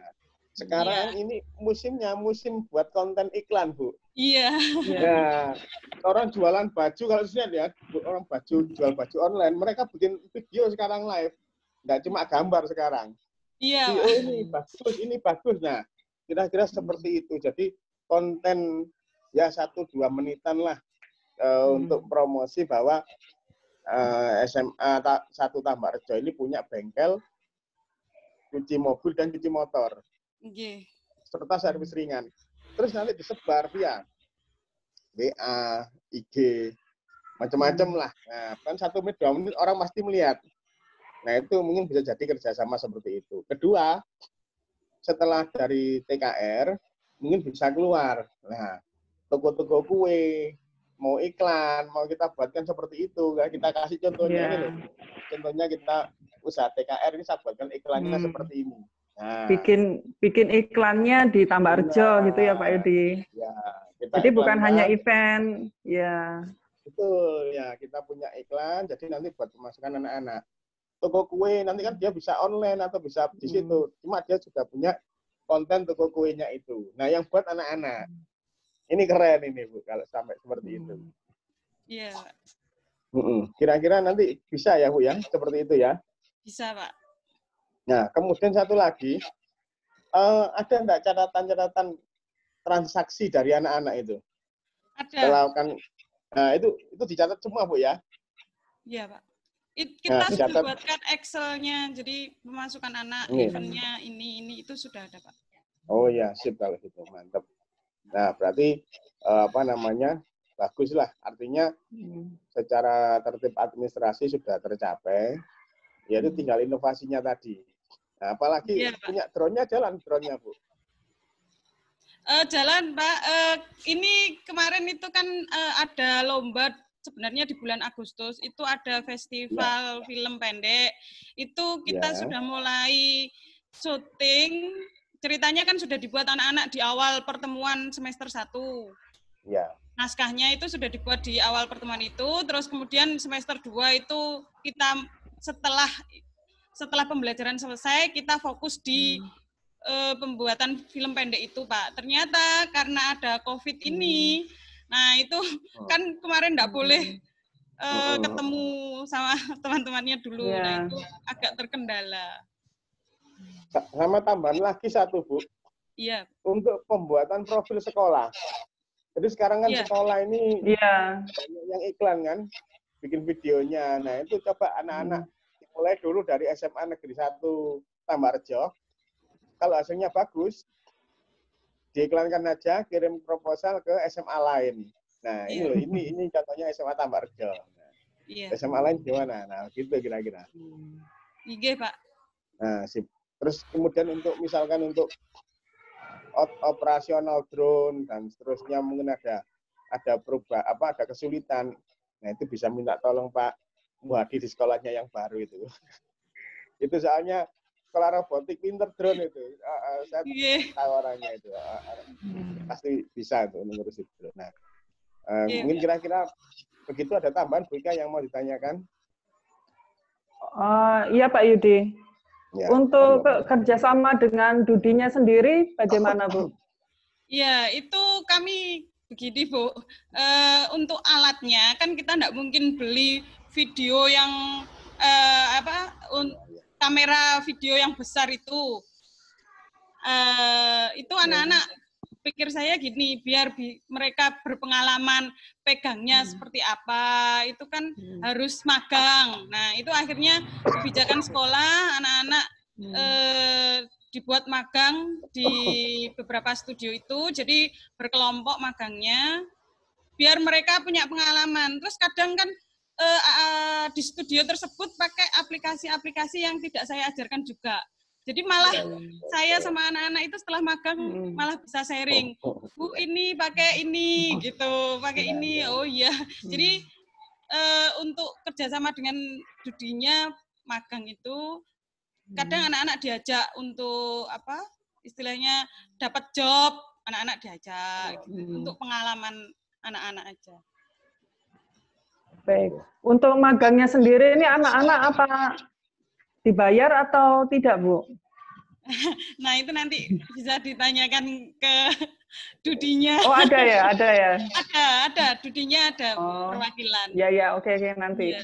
sekarang ini musim buat konten iklan, Bu. Iya. Nah, orang jualan baju, kalau lihat ya, orang jual baju online, mereka bikin video sekarang live. Nggak cuma gambar sekarang. Iya. Oh, ini bagus. Nah, kira-kira seperti itu. Jadi konten ya 1-2 menitan lah untuk promosi bahwa SMA 1 Tambakrejo ini punya bengkel cuci mobil dan cuci motor. Okay. Serta servis ringan. Terus nanti disebar via WA, IG, macam-macam lah. Nah, kan 1 menit 2 menit orang pasti melihat. Nah, itu mungkin bisa jadi kerjasama seperti itu. Kedua, setelah dari TKR, mungkin bisa keluar. Nah, toko-toko kue, mau iklan, mau kita buatkan seperti itu. Kan? Kita kasih contohnya ini loh. Contohnya kita usaha TKR ini saya buatkan iklannya seperti ini. Nah, bikin iklannya di Tambakrejo gitu ya Pak Yudi. Ya, jadi bukan hanya event, ya. Betul, ya kita punya iklan, jadi nanti buat pemasukan anak-anak. Toko kue nanti kan dia bisa online atau bisa di situ. Cuma dia juga punya konten toko kuenya itu. Nah, yang buat anak-anak. Ini keren ini, Bu, kalau sampai seperti itu. Iya. Kira-kira nanti bisa ya, Bu, ya? Seperti itu ya? Bisa, Pak. Nah, kemudian satu lagi, ada enggak catatan-catatan transaksi dari anak-anak itu? Ada. Kalau kan, nah itu dicatat semua, Bu, ya? Iya, Pak. Kita sudah buatkan Excel-nya, jadi pemasukan anak, event-nya ini itu sudah ada, Pak. Oh ya, sip kalau gitu, mantap. Nah, berarti bagus lah. Artinya secara tertib administrasi sudah tercapai, yaitu tinggal inovasinya tadi. Nah, apalagi punya drone-nya jalan, drone-nya, Bu. Jalan, Pak. Ini kemarin itu kan ada lomba. Sebenarnya di bulan Agustus itu ada festival film pendek. Itu kita sudah mulai syuting. Ceritanya kan sudah dibuat anak-anak di awal pertemuan semester 1. Ya. Naskahnya itu sudah dibuat di awal pertemuan itu. Terus kemudian semester 2 itu kita setelah pembelajaran selesai, kita fokus di pembuatan film pendek itu, Pak. Ternyata karena ada COVID ini, nah itu kan kemarin nggak boleh ketemu sama teman-temannya dulu. Nah itu agak terkendala. Sama tambahan lagi satu, Bu. Iya. Untuk pembuatan profil sekolah. Jadi sekarang kan sekolah ini banyak yang iklan kan, bikin videonya. Nah itu coba anak-anak mulai dulu dari SMA Negeri 1 Tambakrejo. Kalau hasilnya bagus, diiklankan aja, kirim proposal ke SMA lain. Nah, ini contohnya SMA Tambakrejo. Nah, SMA lain gimana? Nah, gitu kira-kira. Iya, Pak. Nah, sip. Terus kemudian misalkan untuk operasional drone dan seterusnya mungkin ada ada kesulitan. Nah, itu bisa minta tolong Pak Muhadi di sekolahnya yang baru itu. Itu soalnya sekolah robotik pinter drone itu. Saya tahu orangnya itu. Pasti bisa untuk mengurus itu. Nah, mungkin kira-kira begitu. Ada tambahan Bu Ika yang mau ditanyakan? Iya Pak Yudi. Ya, untuk kerjasama dengan Dudinya sendiri bagaimana, Bu? Ya, itu kami begini, Bu. Untuk alatnya kan kita tidak mungkin beli video yang kamera video yang besar itu. Itu anak-anak pikir saya gini, biar mereka berpengalaman pegangnya seperti apa, itu kan harus magang. Nah, itu akhirnya kebijakan sekolah, anak-anak dibuat magang di beberapa studio itu, jadi berkelompok magangnya, biar mereka punya pengalaman. Terus kadang kan di studio tersebut pakai aplikasi-aplikasi yang tidak saya ajarkan juga. Jadi malah saya sama anak-anak itu setelah magang malah bisa sharing. Bu, ini pakai ini gitu, pakai ini. Oh iya. Jadi untuk kerjasama dengan Dudinya magang itu kadang anak-anak diajak untuk apa? Istilahnya dapat job, anak-anak diajak gitu, untuk pengalaman anak-anak aja. Baik. Untuk magangnya sendiri ini anak-anak apa dibayar atau tidak, Bu? Nah, itu nanti bisa ditanyakan ke Dudinya. Oh, ada ya, ada ya. Ada. Dudinya ada perwakilan. Ya, oke, nanti. Ya.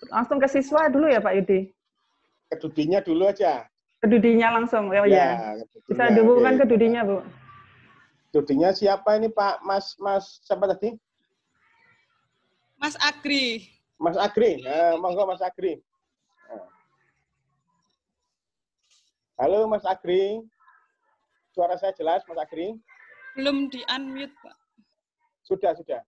Langsung ke siswa dulu ya, Pak Yudi? Ke Dudinya dulu aja. Ke Dudinya langsung, ya. Bisa dihubungkan ke Dudinya, Bu. Dudinya siapa ini, Pak? Mas siapa tadi? Mas Agri. Mas Agri, monggo Mas Agri. Halo Mas Agri, suara saya jelas Mas Agri? Belum di-unmute, Pak. Sudah.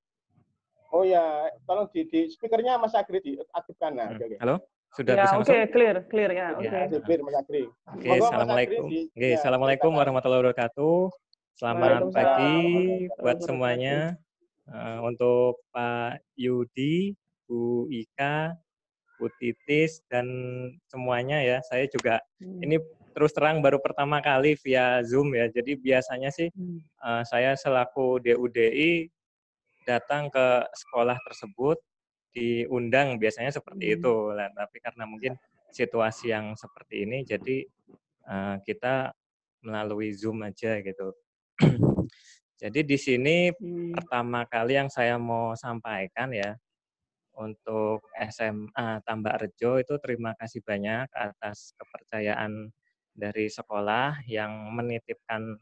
Oh ya, tolong di speakernya Mas Agri diaktifkan. Nah, okay. Halo, sudah ya, bisa masuk? Clear ya. Clear Mas Agri. Oke, assalamualaikum. Assalamualaikum warahmatullahi wabarakatuh. Selamat pagi buat semuanya. Untuk Pak Yudi, Bu Ika, Bu Titis, dan semuanya ya. Saya juga ini terus terang baru pertama kali via Zoom ya. Jadi biasanya sih saya selaku DUDI datang ke sekolah tersebut, diundang biasanya seperti itu. Nah, tapi karena mungkin situasi yang seperti ini, jadi kita melalui Zoom aja gitu. Jadi di sini pertama kali yang saya mau sampaikan ya, untuk SMA Tambak Rejo itu terima kasih banyak atas kepercayaan dari sekolah yang menitipkan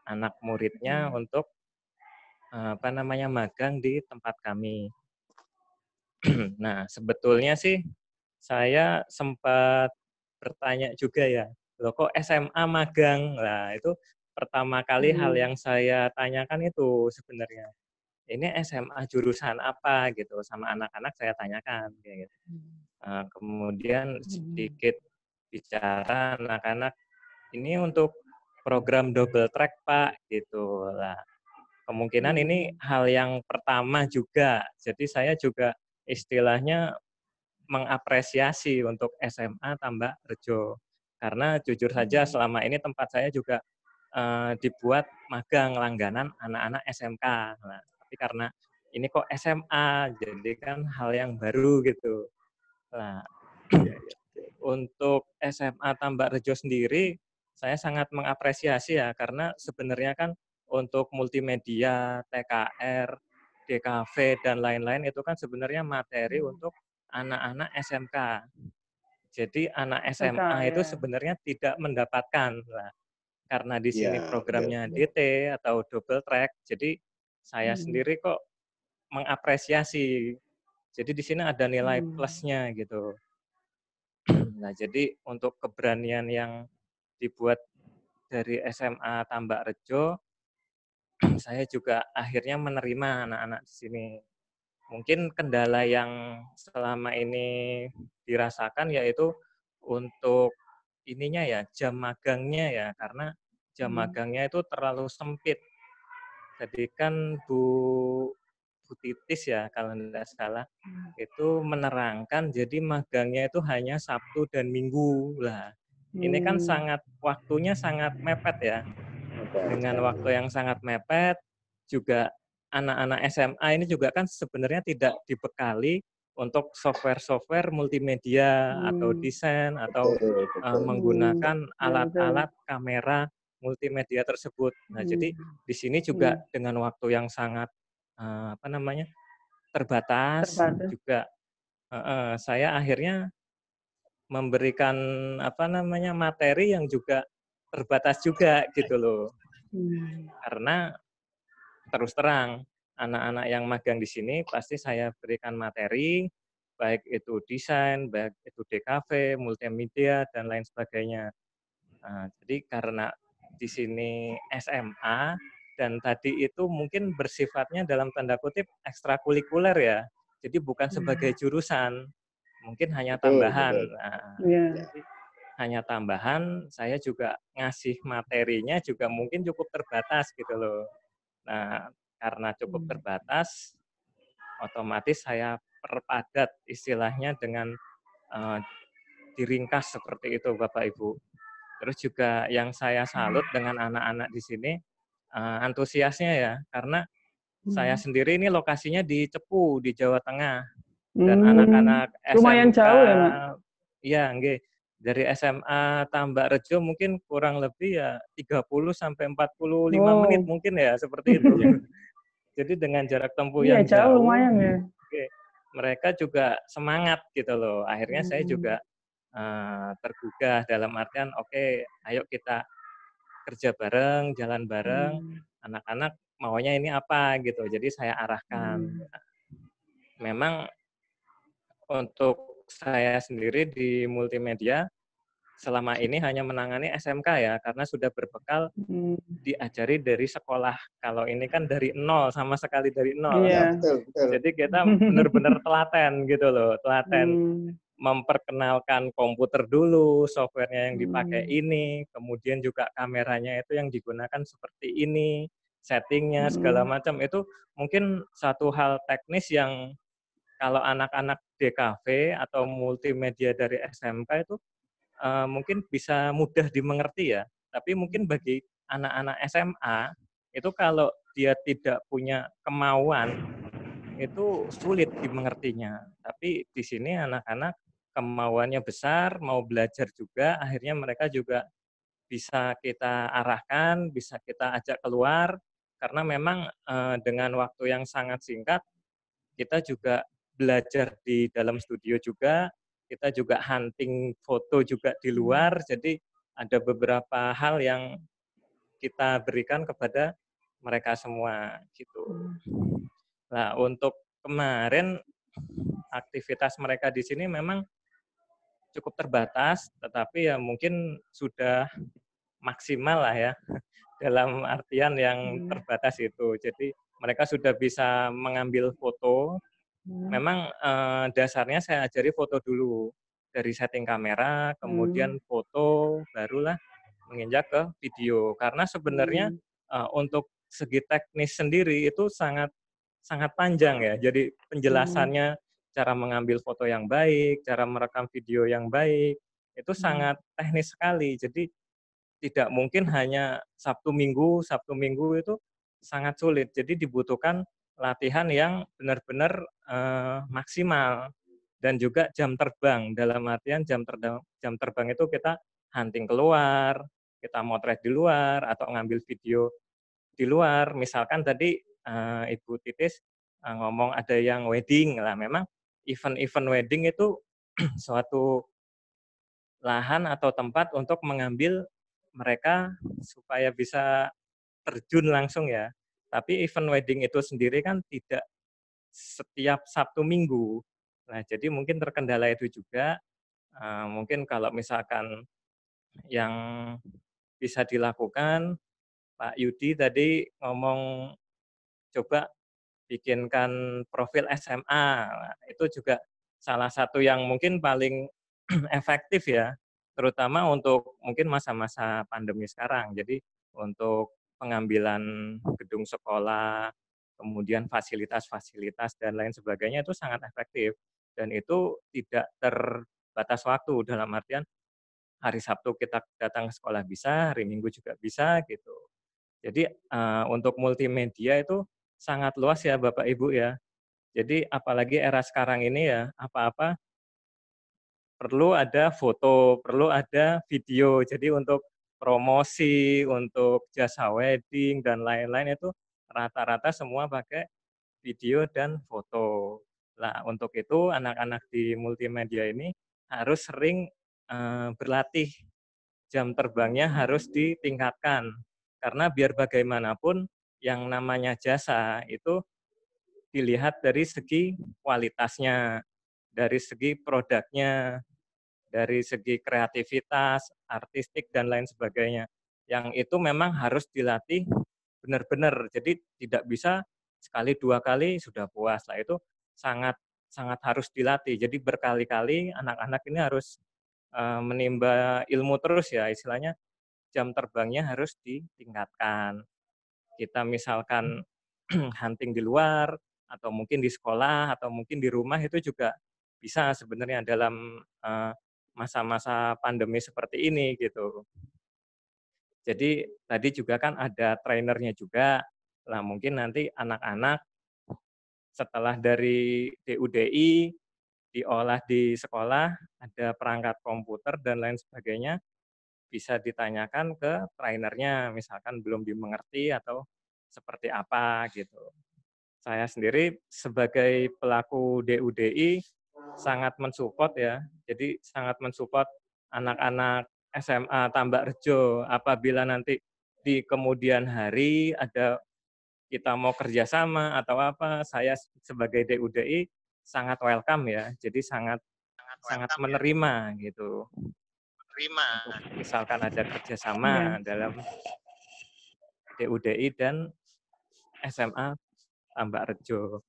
anak muridnya untuk magang di tempat kami. Nah, sebetulnya sih saya sempat bertanya juga ya, loh kok SMA magang? Nah, itu pertama kali hal yang saya tanyakan itu sebenarnya. Ini SMA jurusan apa gitu, sama anak-anak saya tanyakan kayak gitu. Kemudian sedikit bicara anak-anak, ini untuk program double track Pak gitu lah. Kemungkinan ini hal yang pertama juga. Jadi saya juga istilahnya mengapresiasi untuk SMA Tambak Rejo. Karena jujur saja selama ini tempat saya juga dibuat magang langganan anak-anak SMK. Nah, tapi karena ini kok SMA, jadi kan hal yang baru gitu. Nah, untuk SMA Tambak Rejo sendiri, saya sangat mengapresiasi ya, karena sebenarnya kan untuk multimedia, TKR, DKV, dan lain-lain itu kan sebenarnya materi untuk anak-anak SMK. Jadi anak SMA itu sebenarnya tidak mendapatkan. Nah, karena di sini programnya DT atau double track, jadi saya sendiri kok mengapresiasi. Jadi di sini ada nilai plusnya gitu. Nah, jadi untuk keberanian yang dibuat dari SMA Tambak Rejo, saya juga akhirnya menerima anak-anak di sini. Mungkin kendala yang selama ini dirasakan yaitu untuk ininya ya, jam magangnya ya, karena jam magangnya itu terlalu sempit. Jadi kan Bu Titis ya, kalau tidak salah, itu menerangkan jadi magangnya itu hanya Sabtu dan Minggu. Lah, ini kan waktunya sangat mepet ya. Dengan waktu yang sangat mepet, juga anak-anak SMA ini juga kan sebenarnya tidak dibekali untuk software-software multimedia atau desain atau menggunakan alat-alat kamera multimedia tersebut. Nah, jadi di sini juga dengan waktu yang sangat terbatas juga saya akhirnya memberikan materi yang juga terbatas juga gitu loh. Karena terus terang anak-anak yang magang di sini pasti saya berikan materi, baik itu desain, baik itu DKV, multimedia, dan lain sebagainya. Jadi karena di sini SMA, dan tadi itu mungkin bersifatnya dalam tanda kutip ekstrakurikuler ya, jadi bukan sebagai jurusan, mungkin hanya tambahan. Nah, jadi hanya tambahan, saya juga ngasih materinya juga mungkin cukup terbatas gitu loh. Nah, karena cukup terbatas, otomatis saya perpadat istilahnya dengan diringkas seperti itu Bapak Ibu. Terus juga yang saya salut dengan anak-anak di sini, antusiasnya ya, karena saya sendiri ini lokasinya di Cepu, di Jawa Tengah. Dan anak-anak SMK, lumayan jauh ya, Mak? Iya, nggih. Dari SMA Tambak Rejo mungkin kurang lebih ya 30 sampai 45 menit mungkin ya, seperti itu. Jadi dengan jarak tempuh yang jauh, lumayan ya. Mereka juga semangat gitu loh. Akhirnya saya juga tergugah dalam artian, oke, ayo kita kerja bareng, jalan bareng, anak-anak maunya ini apa gitu. Jadi saya arahkan. Memang untuk saya sendiri di multimedia selama ini hanya menangani SMK ya, karena sudah berbekal diajari dari sekolah. Kalau ini kan dari nol, sama sekali dari nol. Iya. Betul. Jadi kita benar-benar telaten gitu loh, telaten memperkenalkan komputer dulu, softwarenya yang dipakai ini, kemudian juga kameranya itu yang digunakan seperti ini, settingnya segala macam. Itu mungkin satu hal teknis yang kalau anak-anak DKV atau multimedia dari SMK itu mungkin bisa mudah dimengerti ya. Tapi mungkin bagi anak-anak SMA itu kalau dia tidak punya kemauan itu sulit dimengertinya. Tapi di sini anak-anak kemauannya besar, mau belajar juga, akhirnya mereka juga bisa kita arahkan, bisa kita ajak keluar, karena memang dengan waktu yang sangat singkat kita juga belajar di dalam studio juga, kita juga hunting foto juga di luar, jadi ada beberapa hal yang kita berikan kepada mereka semua gitu. Nah, untuk kemarin aktivitas mereka di sini memang cukup terbatas, tetapi ya mungkin sudah maksimal lah ya, dalam artian yang terbatas itu. Jadi mereka sudah bisa mengambil foto. Memang dasarnya saya ajari foto dulu, dari setting kamera, kemudian foto, barulah menginjak ke video. Karena sebenarnya untuk segi teknis sendiri itu sangat sangat panjang ya. Jadi penjelasannya, cara mengambil foto yang baik, cara merekam video yang baik, itu sangat teknis sekali. Jadi tidak mungkin hanya Sabtu Minggu itu sangat sulit. Jadi dibutuhkan latihan yang benar-benar maksimal dan juga jam terbang. Dalam artian jam terbang itu kita hunting keluar, kita motret di luar atau ngambil video di luar. Misalkan tadi Ibu Titis ngomong ada yang wedding lah. Memang event-event wedding itu suatu lahan atau tempat untuk mengambil mereka supaya bisa terjun langsung ya. Tapi event wedding itu sendiri kan tidak setiap Sabtu Minggu. Nah, jadi mungkin terkendala itu juga. Mungkin kalau misalkan yang bisa dilakukan, Pak Yudi tadi ngomong coba bikinkan profil SMA. Nah, itu juga salah satu yang mungkin paling efektif ya, terutama untuk mungkin masa-masa pandemi sekarang. Jadi untuk pengambilan gedung sekolah, kemudian fasilitas-fasilitas dan lain sebagainya itu sangat efektif. Dan itu tidak terbatas waktu, dalam artian hari Sabtu kita datang ke sekolah bisa, hari Minggu juga bisa gitu. Jadi untuk multimedia itu sangat luas ya Bapak Ibu ya. Jadi apalagi era sekarang ini ya, apa-apa perlu ada foto, perlu ada video. Jadi untuk promosi, untuk jasa wedding dan lain-lain itu rata-rata semua pakai video dan foto. Nah, untuk itu anak-anak di multimedia ini harus sering berlatih. Jam terbangnya harus ditingkatkan. Karena biar bagaimanapun yang namanya jasa itu dilihat dari segi kualitasnya, dari segi produknya, dari segi kreativitas, artistik, dan lain sebagainya. Yang itu memang harus dilatih benar-benar. Jadi tidak bisa sekali dua kali sudah puas. Lah itu sangat sangat harus dilatih. Jadi berkali-kali anak-anak ini harus menimba ilmu terus ya, istilahnya jam terbangnya harus ditingkatkan. Kita misalkan hunting di luar, atau mungkin di sekolah, atau mungkin di rumah itu juga bisa sebenarnya dalam masa-masa pandemi seperti ini gitu. Jadi tadi juga kan ada trainernya juga. Lah mungkin nanti anak-anak setelah dari DUDI diolah di sekolah, ada perangkat komputer dan lain sebagainya, bisa ditanyakan ke trainernya, misalkan belum dimengerti atau seperti apa gitu. Saya sendiri sebagai pelaku DUDI sangat mensupport ya, jadi sangat mensupport anak-anak SMA Tambak Rejo apabila nanti di kemudian hari ada kita mau kerjasama atau apa, saya sebagai DUDI sangat welcome ya, jadi sangat menerima gitu. Untuk misalkan ada kerjasama dalam DUDI dan SMA Tambak Rejo.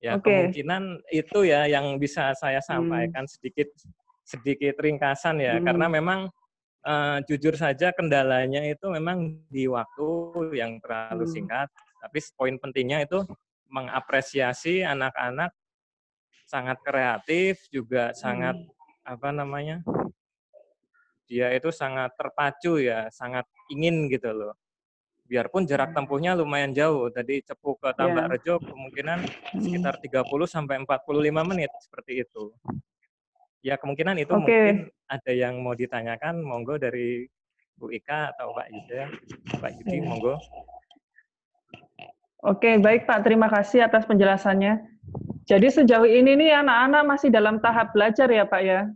Ya kemungkinan itu ya yang bisa saya sampaikan sedikit ringkasan ya, karena memang jujur saja kendalanya itu memang di waktu yang terlalu singkat, tapi poin pentingnya itu mengapresiasi anak-anak sangat kreatif, juga sangat dia itu sangat terpacu ya, sangat ingin gitu loh. Biarpun jarak tempuhnya lumayan jauh, tadi Cepu ke Tambak Rejo kemungkinan sekitar 30 sampai 45 menit seperti itu. Ya kemungkinan itu mungkin ada yang mau ditanyakan, monggo dari Bu Ika atau Pak Yuda. Pak Yudi, monggo. Oke, baik Pak, terima kasih atas penjelasannya. Jadi sejauh ini nih anak-anak masih dalam tahap belajar ya Pak ya?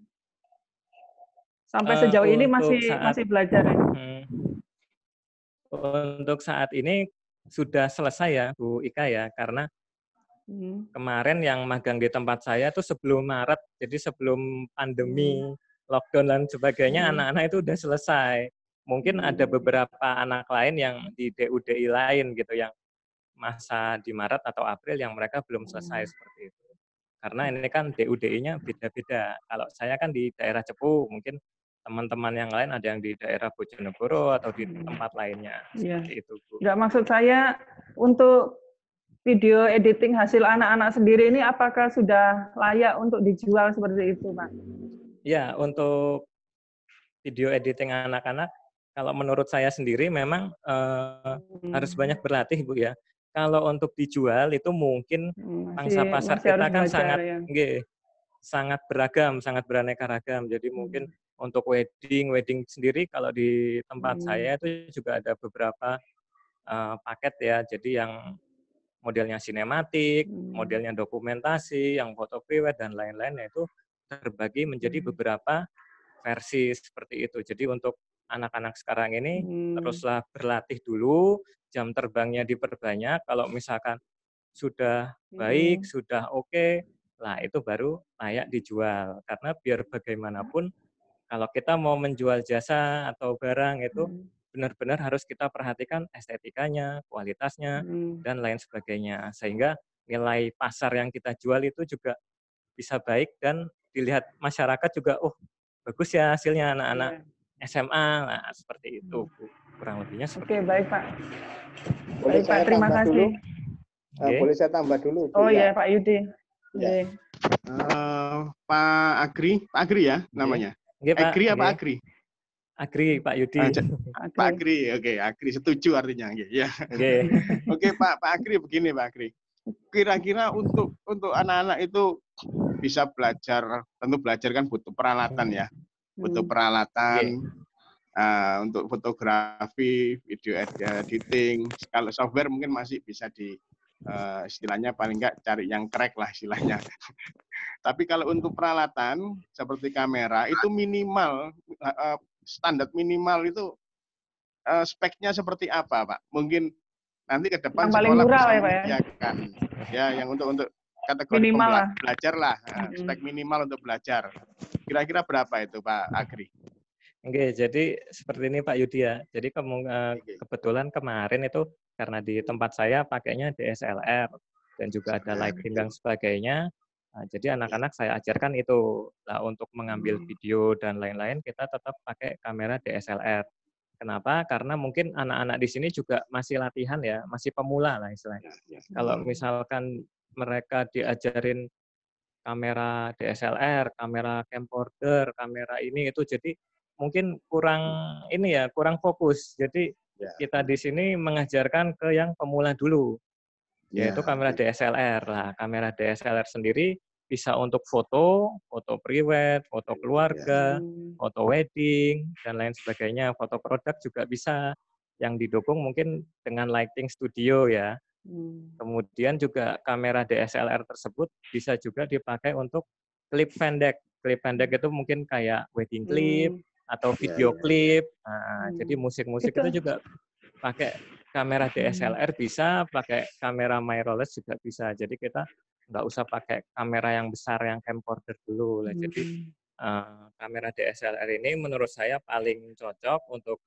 Sampai sejauh ini masih belajar ya? Untuk saat ini sudah selesai ya Bu Ika ya, karena kemarin yang magang di tempat saya itu sebelum Maret, jadi sebelum pandemi, lockdown dan sebagainya, anak-anak itu udah selesai. Mungkin ada beberapa anak lain yang di DUDI lain gitu, yang masa di Maret atau April yang mereka belum selesai seperti itu. Karena ini kan DUDI-nya beda-beda. Kalau saya kan di daerah Cepu, mungkin teman-teman yang lain ada yang di daerah Bojonegoro atau di tempat lainnya. Seperti itu, Bu. Enggak, maksud saya untuk video editing hasil anak-anak sendiri ini apakah sudah layak untuk dijual seperti itu, Pak? Ya, untuk video editing anak-anak, kalau menurut saya sendiri memang harus banyak berlatih, Bu ya. Kalau untuk dijual itu mungkin pangsa pasar kita kan sangat beragam, sangat beraneka ragam. Jadi mungkin untuk wedding sendiri kalau di tempat saya itu juga ada beberapa paket ya. Jadi yang modelnya sinematik, modelnya dokumentasi, yang foto prewed dan lain-lain, itu terbagi menjadi beberapa versi seperti itu. Jadi untuk anak-anak sekarang ini teruslah berlatih dulu, jam terbangnya diperbanyak. Kalau misalkan sudah baik, sudah oke, lah itu baru layak dijual. Karena biar bagaimanapun kalau kita mau menjual jasa atau barang itu benar-benar harus kita perhatikan estetikanya, kualitasnya, dan lain sebagainya. Sehingga nilai pasar yang kita jual itu juga bisa baik dan dilihat masyarakat juga, oh bagus ya hasilnya anak-anak SMA. Nah, seperti itu, Bu. Kurang lebihnya seperti itu. Oke, baik Pak. Boleh baik Pak, terima kasih. Boleh saya tambah dulu, Bu? Oh iya, Pak Yudi. Ya. Pak Agri ya namanya? Agri apa Agri? Agri, Pak Yudi. Pak Agri, oke, Agri setuju artinya, ya. Oke, Pak Agri, begini Pak Agri. Kira-kira untuk anak-anak itu bisa belajar, tentu belajar kan butuh peralatan ya, butuh peralatan untuk fotografi, video editing. Kalau software mungkin masih bisa istilahnya paling enggak cari yang crack lah istilahnya. Tapi kalau untuk peralatan seperti kamera itu minimal standar minimal itu speknya seperti apa, Pak? Mungkin nanti ke depan yang sekolah bisa ya, menyediakan ya yang untuk kategori belajar lah, spek minimal untuk belajar. Kira-kira berapa itu, Pak Agri? Oke, jadi seperti ini Pak Yudi ya. Jadi kebetulan kemarin itu karena di tempat saya pakainya DSLR dan juga ada lighting dan sebagainya. Jadi anak-anak saya ajarkan itu. Nah, untuk mengambil video dan lain-lain kita tetap pakai kamera DSLR. Kenapa? Karena mungkin anak-anak di sini juga masih latihan ya, masih pemula lah istilahnya. Kalau misalkan mereka diajarin kamera DSLR, kamera camcorder, kamera ini itu, jadi mungkin kurang ini ya, kurang fokus. Jadi kita di sini mengajarkan ke yang pemula dulu, yaitu kamera DSLR. Nah, kamera DSLR sendiri bisa untuk foto, foto prewed, foto keluarga, foto wedding, dan lain sebagainya. Foto produk juga bisa, yang didukung mungkin dengan lighting studio ya. Kemudian juga kamera DSLR tersebut bisa juga dipakai untuk klip pendek. Klip pendek itu mungkin kayak wedding clip atau video klip. Nah, jadi musik-musik itu juga pakai kamera DSLR bisa, pakai kamera mirrorless juga bisa. Jadi kita nggak usah pakai kamera yang besar, yang camcorder dulu. Jadi kamera DSLR ini menurut saya paling cocok untuk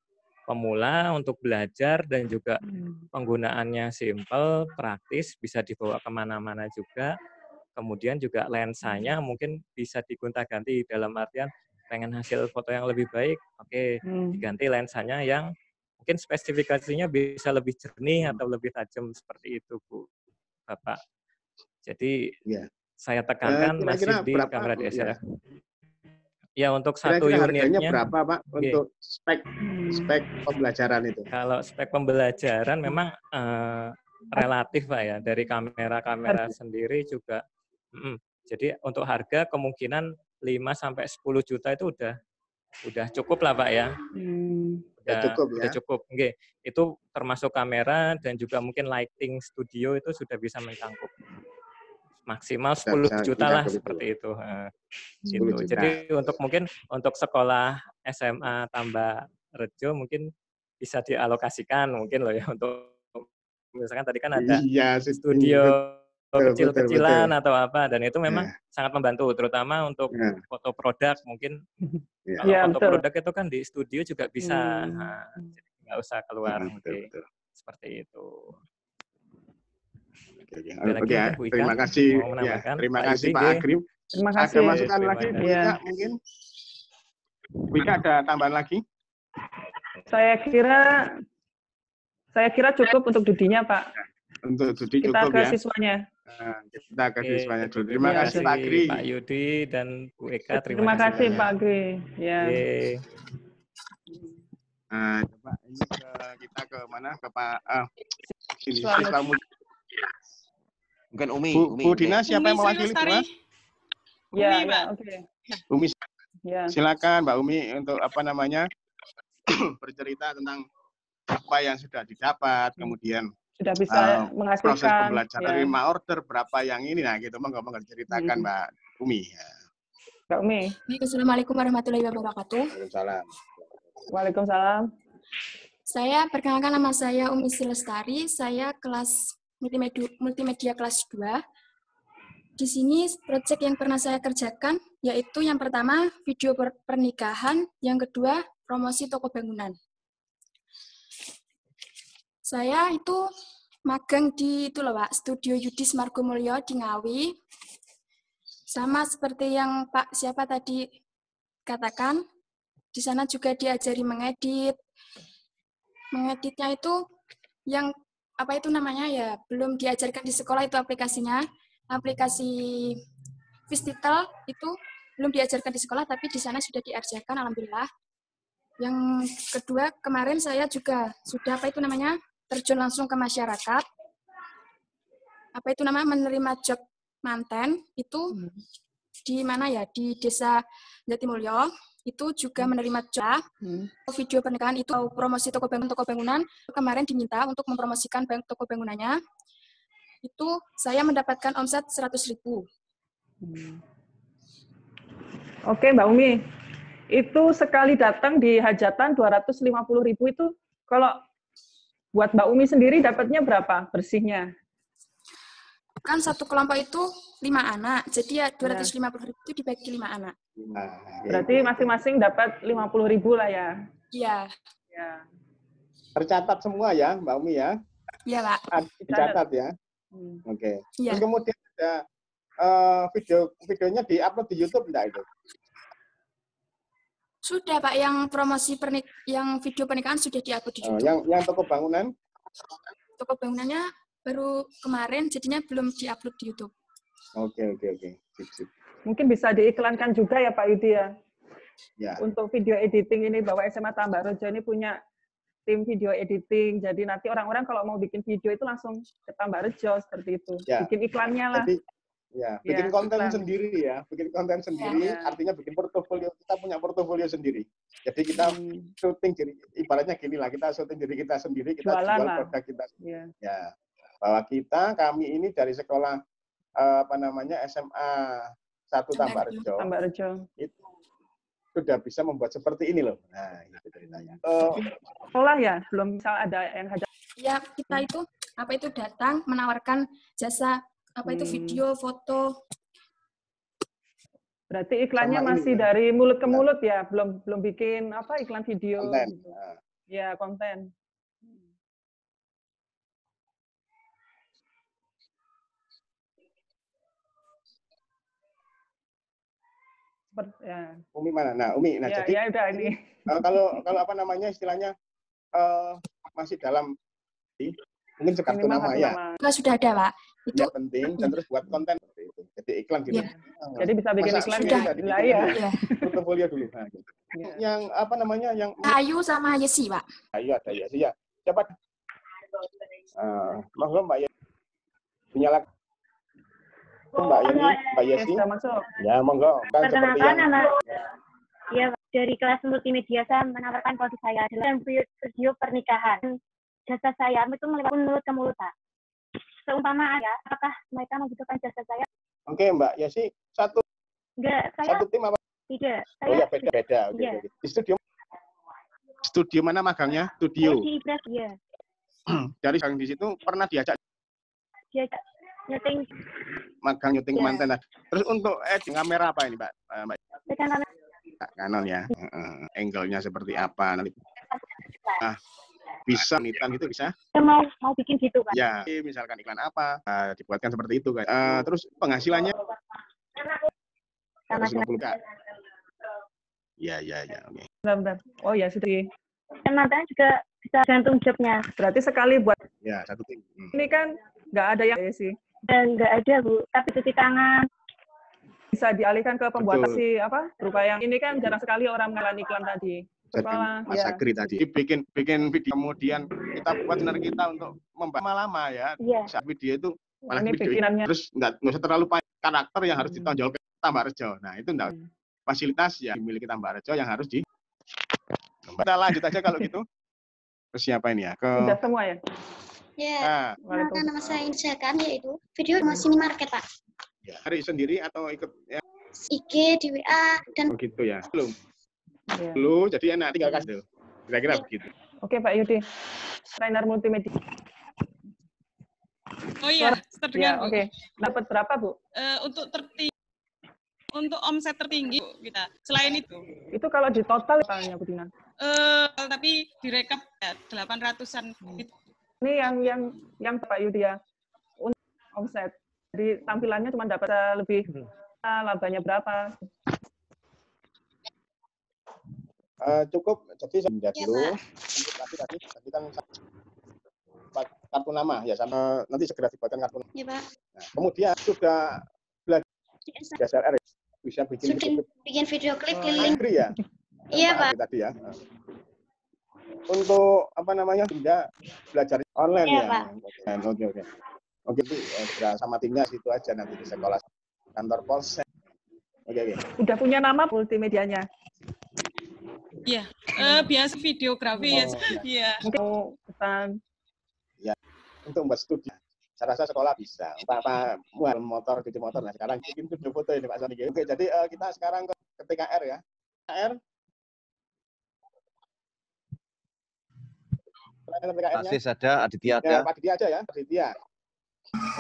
pemula, untuk belajar, dan juga penggunaannya simple, praktis, bisa dibawa kemana-mana juga. Kemudian juga lensanya mungkin bisa digonta-ganti, dalam artian pengen hasil foto yang lebih baik, oke, diganti lensanya yang mungkin spesifikasinya bisa lebih jernih atau lebih tajam, seperti itu, Bu, Bapak. Jadi saya tekankan masih di kamera DSLR. Ya, untuk satu unitnya berapa, Pak, untuk spek pembelajaran itu? Kalau spek pembelajaran memang relatif, Pak ya, dari kamera-kamera sendiri juga. Jadi untuk harga kemungkinan 5-10 juta itu udah cukup lah, Pak ya. Udah cukup. Oke. Itu termasuk kamera dan juga mungkin lighting studio itu sudah bisa mencangkup. Maksimal 10 juta lah seperti itu. Gitu. Jadi untuk sekolah SMA Tambak Rejo mungkin bisa dialokasikan mungkin loh ya, untuk misalkan tadi kan ada studio kecil-kecilan atau apa, dan itu memang sangat membantu, terutama untuk foto produk mungkin. Kalau foto produk itu kan di studio juga bisa, jadi nggak usah keluar. Seperti itu. Terima kasih. Terima kasih Pak Agrim. Terima kasih. Ada masukan lagi, Bu Ika mungkin? Bu Ika ada tambahan lagi? Saya kira cukup untuk Dudinya, Pak. Untuk Dudi kita cukup ke ya. Siswanya. Kita ke siswanya dulu. Terima kasih Pak Agri. Pak Yudi dan Bu Eka. Terima kasih Pak Agri. Ya. Coba ini kita ke mana? Ke Pak sini siswa Bukan Umi. Bu Dina, siapa yang mewakili? Ya, oke. Umi, silakan Mbak Umi untuk apa namanya bercerita tentang apa yang sudah didapat, kemudian sudah bisa menghasilkan proses pembelajaran, terima order berapa yang ini, nah gitu, monggo ceritakan Mbak Umi. Mbak Umi. Assalamualaikum warahmatullahi wabarakatuh. Waalaikumsalam. Waalaikumsalam. Saya perkenalkan, nama saya Umi Silestari, saya kelas multimedia kelas 2. Di sini proyek yang pernah saya kerjakan yaitu yang pertama video pernikahan, yang kedua promosi toko bangunan. Saya itu magang di Studio Yudis Margomulyo di Ngawi. Sama seperti yang Pak siapa tadi katakan, di sana juga diajari mengedit. Mengeditnya itu yang apa itu namanya ya, belum diajarkan di sekolah, itu aplikasinya. Aplikasi Vistitel itu belum diajarkan di sekolah, tapi di sana sudah diajarkan, alhamdulillah. Yang kedua, kemarin saya juga sudah terjun langsung ke masyarakat. Menerima job manten itu di mana ya, di Desa Jatimulyo. Itu juga menerima job video pernikahan, itu promosi toko bangunan. Kemarin diminta untuk mempromosikan toko bangunannya. Itu saya mendapatkan omset 100.000. Oke, Mbak Umi. Itu sekali datang di hajatan 250.000 itu, kalau buat Mbak Umi sendiri dapatnya berapa bersihnya? Kan satu kelompok itu 5 anak, jadi ya 250.000 itu dibagi 5 anak. Berarti masing-masing dapat 50.000 lah ya? Iya. Ya. Tercatat semua ya, Mbak Umi ya? Iya, Pak. Dicatat ya? Oke. Ya. Terus kemudian ada videonya diupload di YouTube enggak itu? Sudah Pak, yang promosi yang video pernikahan sudah diupload di YouTube. Yang toko bangunan? Toko bangunannya baru kemarin, jadinya belum diupload di YouTube. Oke. Sip. Mungkin bisa diiklankan juga ya Pak Yudi ya. Ya. Untuk video editing ini bahwa SMA Tambak Rejo ini punya tim video editing. Jadi nanti orang-orang kalau mau bikin video itu langsung ke Tambak Rejo seperti itu. Ya. Bikin iklannya lah. Jadi, bikin konten iklan sendiri ya. Bikin konten sendiri artinya bikin portofolio. Kita punya portofolio sendiri. Jadi kita syuting diri, ibaratnya gini lah, kita syuting diri kita sendiri, kita jual produk kita sendiri. Ya. Bahwa kami ini dari sekolah SMA 1 Tambak Rejo. Itu sudah bisa membuat seperti ini loh. Nah, itu ceritanya. Sekolah ya, belum misal ada yang hajar. Ya, kita itu datang menawarkan jasa video, foto. Berarti iklannya masih dari mulut ke mulut ya, belum bikin iklan video. Konten. Gitu. Ya, konten. Umi mana? Nah, Umi. Nah, jadi udah ini. Kalau istilahnya masih dalam mungkin sekartu nama ya. Sudah ada, Pak. Itu penting dan terus buat konten seperti itu. Jadi iklan gitu. Jadi bisa bikin iklan ya. Portofolio dulu. Nah, gitu. Yang yang Ayu sama Yesi, Pak. Ayu ada Yesi ya. Siapa? Monggo Mbak Yesi. Punya lagi. Mbak Yesi. Ya, monggo. Perkenalkan nama dari kelas multimedia, saya menawarkan produk saya adalah video pernikahan. Jasa saya itu melewati mulut ke mulut, Pak. Seumpama ya, apakah mereka membutuhkan jasa saya? Oke, Mbak Yesi, satu tim apa? Tiga. Ya, beda. Oke. Di studio mana magangnya? Studio. Di Ibras, ya. Dari di situ pernah diajak nyuting. Magang nyuting manten. Terus untuk kamera apa ini, Mbak? Canon ya. Angle-nya seperti apa nanti? Bisa menitan gitu bisa? Mau bikin gitu kan? Ya, misalkan iklan apa, dibuatkan seperti itu kan. Terus penghasilannya 150 Kak. Ya, oke. Bentar. Oh ya, sudah. Mantan juga bisa gantung jobnya. Berarti sekali buat. Ya, satu tim. Ini kan nggak ada yang sih. Nggak ada, Bu. Tapi cuci tangan. Bisa dialihkan ke pembuatan berupa yang ini kan jarang sekali orang mengalami iklan tadi. Mas Agri tadi bikin video, kemudian kita buat channel kita untuk lama ya. Video itu malah video terus nggak usah terlalu banyak karakter yang harus ditonjolkan Tambak Rejo. Nah itu enggak fasilitas yang dimiliki Tambak Rejo yang harus di. Kita lanjut aja kalau gitu. Terus siapa ini ya? Sudah semua ya? Ya. Nama saya Injakan yaitu video masih minimarket, Pak. Ya, hari sendiri atau ikut ya? IG di WA dan. Oh gitu ya. Belum, jadi enak tinggal kasih. Kira-kira begitu. Oke Pak Yudi, trainer multimedia. Oh iya, terdengar. Ya, oke. Dapat berapa Bu? Untuk omset tertinggi Bu, kita. Selain itu. Itu kalau di total ya Bu Dina? Tapi direkap ya 800-an. Ini yang Pak Yudi ya, untuk omset. Jadi tampilannya cuma dapat lebih, labanya berapa? Cukup, jadi saya pindah dulu. Tadi kan kartu nama ya, sama nanti segera dibuatkan kartu nama. Ya, Pak. Nah, kemudian sudah belajar DSLR bisa bikin video klip keliling. Agri ya? Iya, Pak. Tadi ya. Untuk tidak belajar online ya? Pak. Oke. Oke, sama timnya situ aja nanti di sekolah kantor polsek. Oke. Udah punya nama multimedianya? Iya, biasa videografi ya. Iya. Mungkin pesan. Ya, untuk membuat studi. Saya rasa sekolah bisa. Pak motor, cuci motor. Nah, sekarang bikin video foto ini Pak Sony. Oke, jadi kita sekarang ke TKR ya. TKR. Masih ada Aditya aja. Ya, Pak Aditya aja ya, Aditya.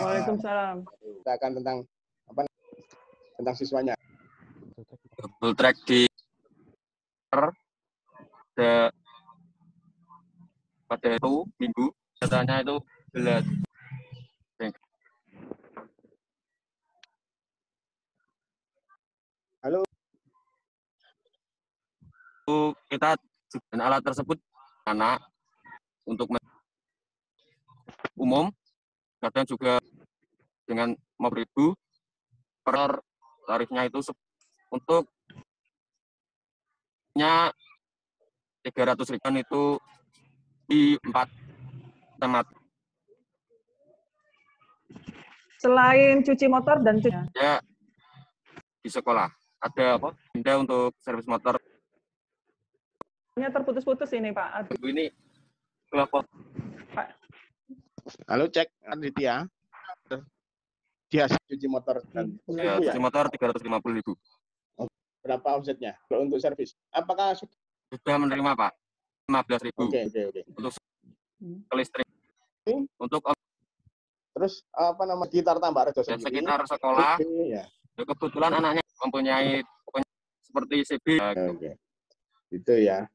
Waalaikumsalam. Kita akan tentang siswanya. Double track di pada itu minggu katanya itu belat. kita dan alat tersebut anak untuk umum, kadang juga dengan 5.000 per tarifnya itu untuk 300.000 itu di 4 tempat. Selain cuci motor dan cuci ya di sekolah ada apa? Ada untuk servis motor. Terputus-putus ini Pak. Ini kelompok. Pak. Halo, cek Aditya. Dia cuci motor dan ya, cuci motor 350.000. Berapa omsetnya untuk servis? Apakah sudah menerima Pak? 15.000. Oke. Untuk listrik. Untuk terus apa nama sekitar Tambak Rejo sendiri? Sekitar sekolah. Ya. Kebetulan anaknya mempunyai seperti CB. Oke. Itu ya.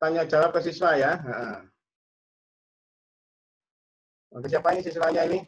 Tanya jawab ke siswa ya. Untuk siapa ini siswanya ini?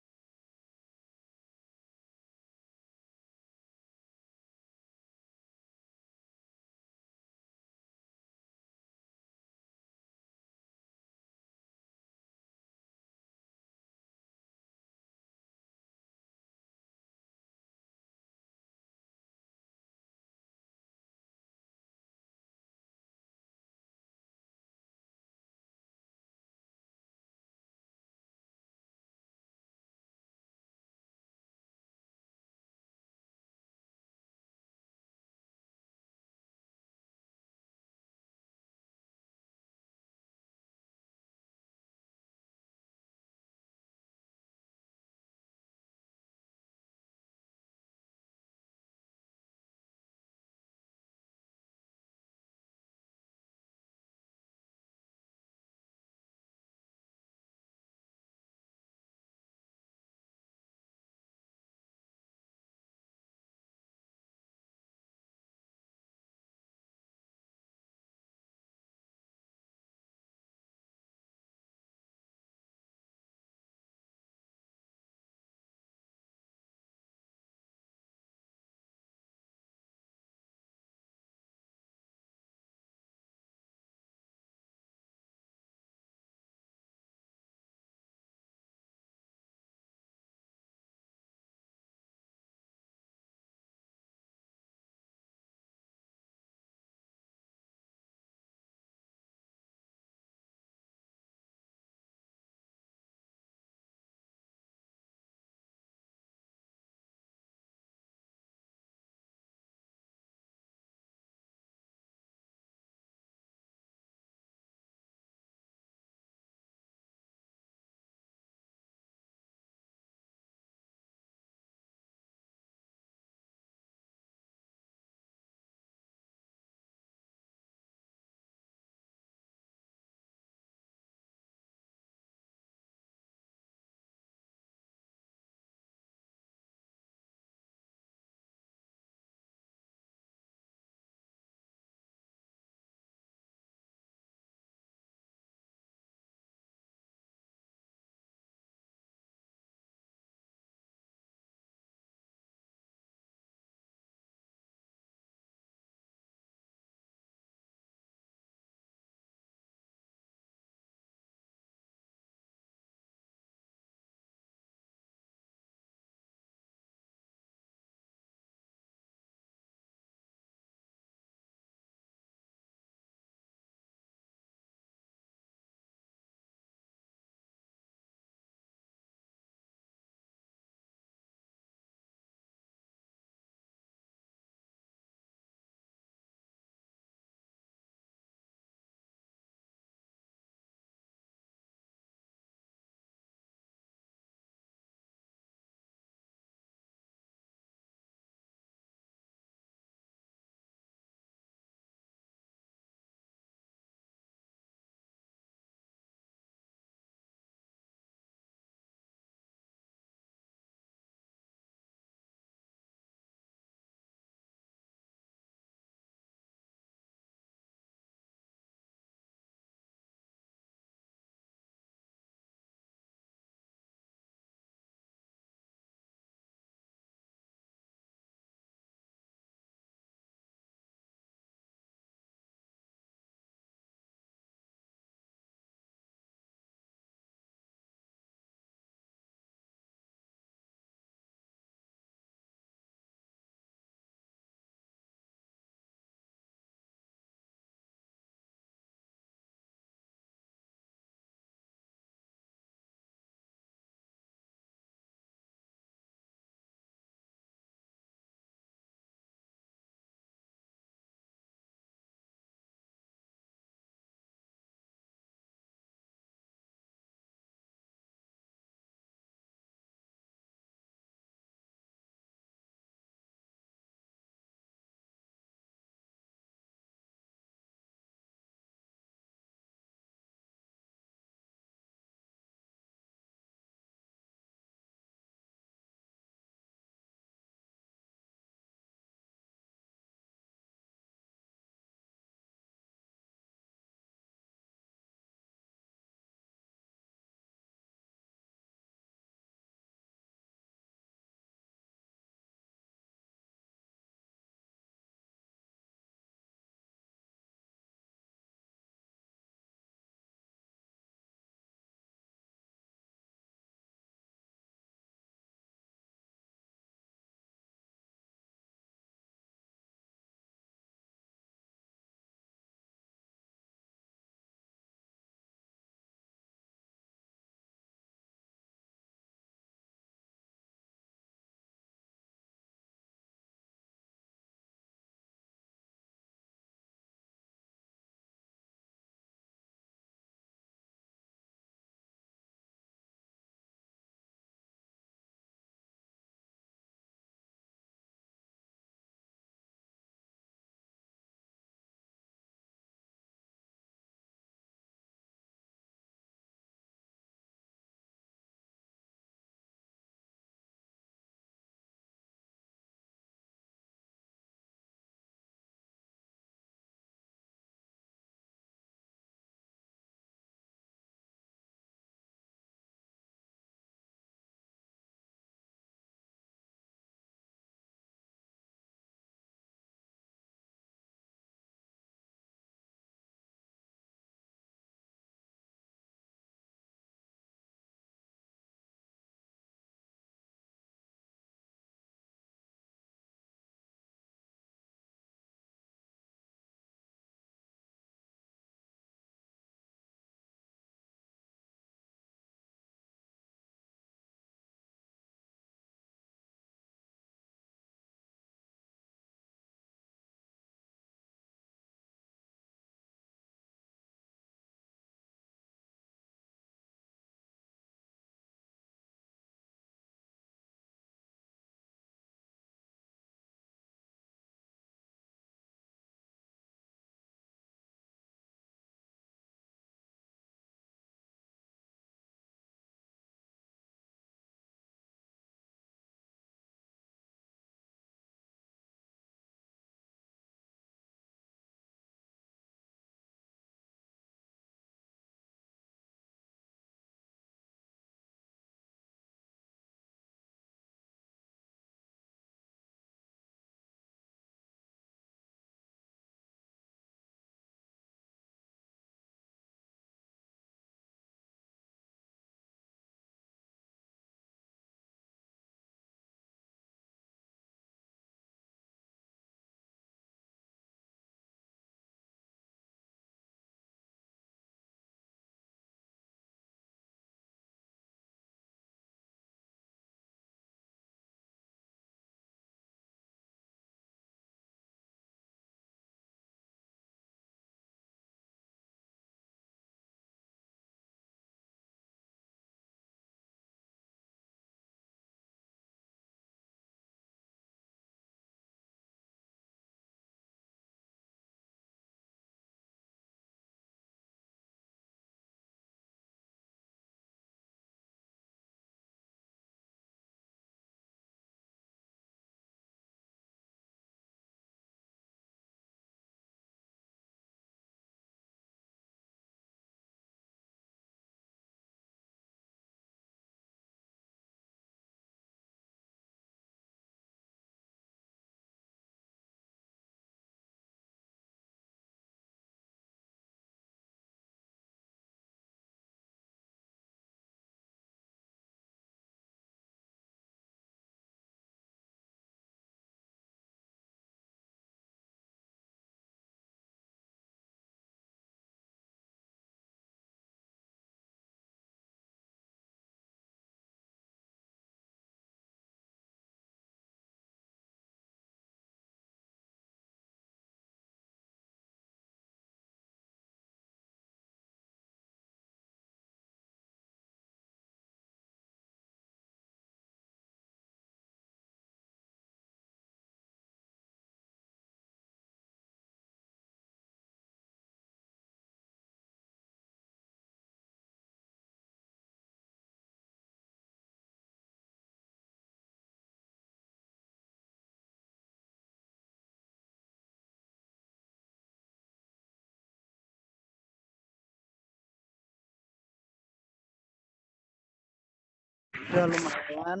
udah lumayan,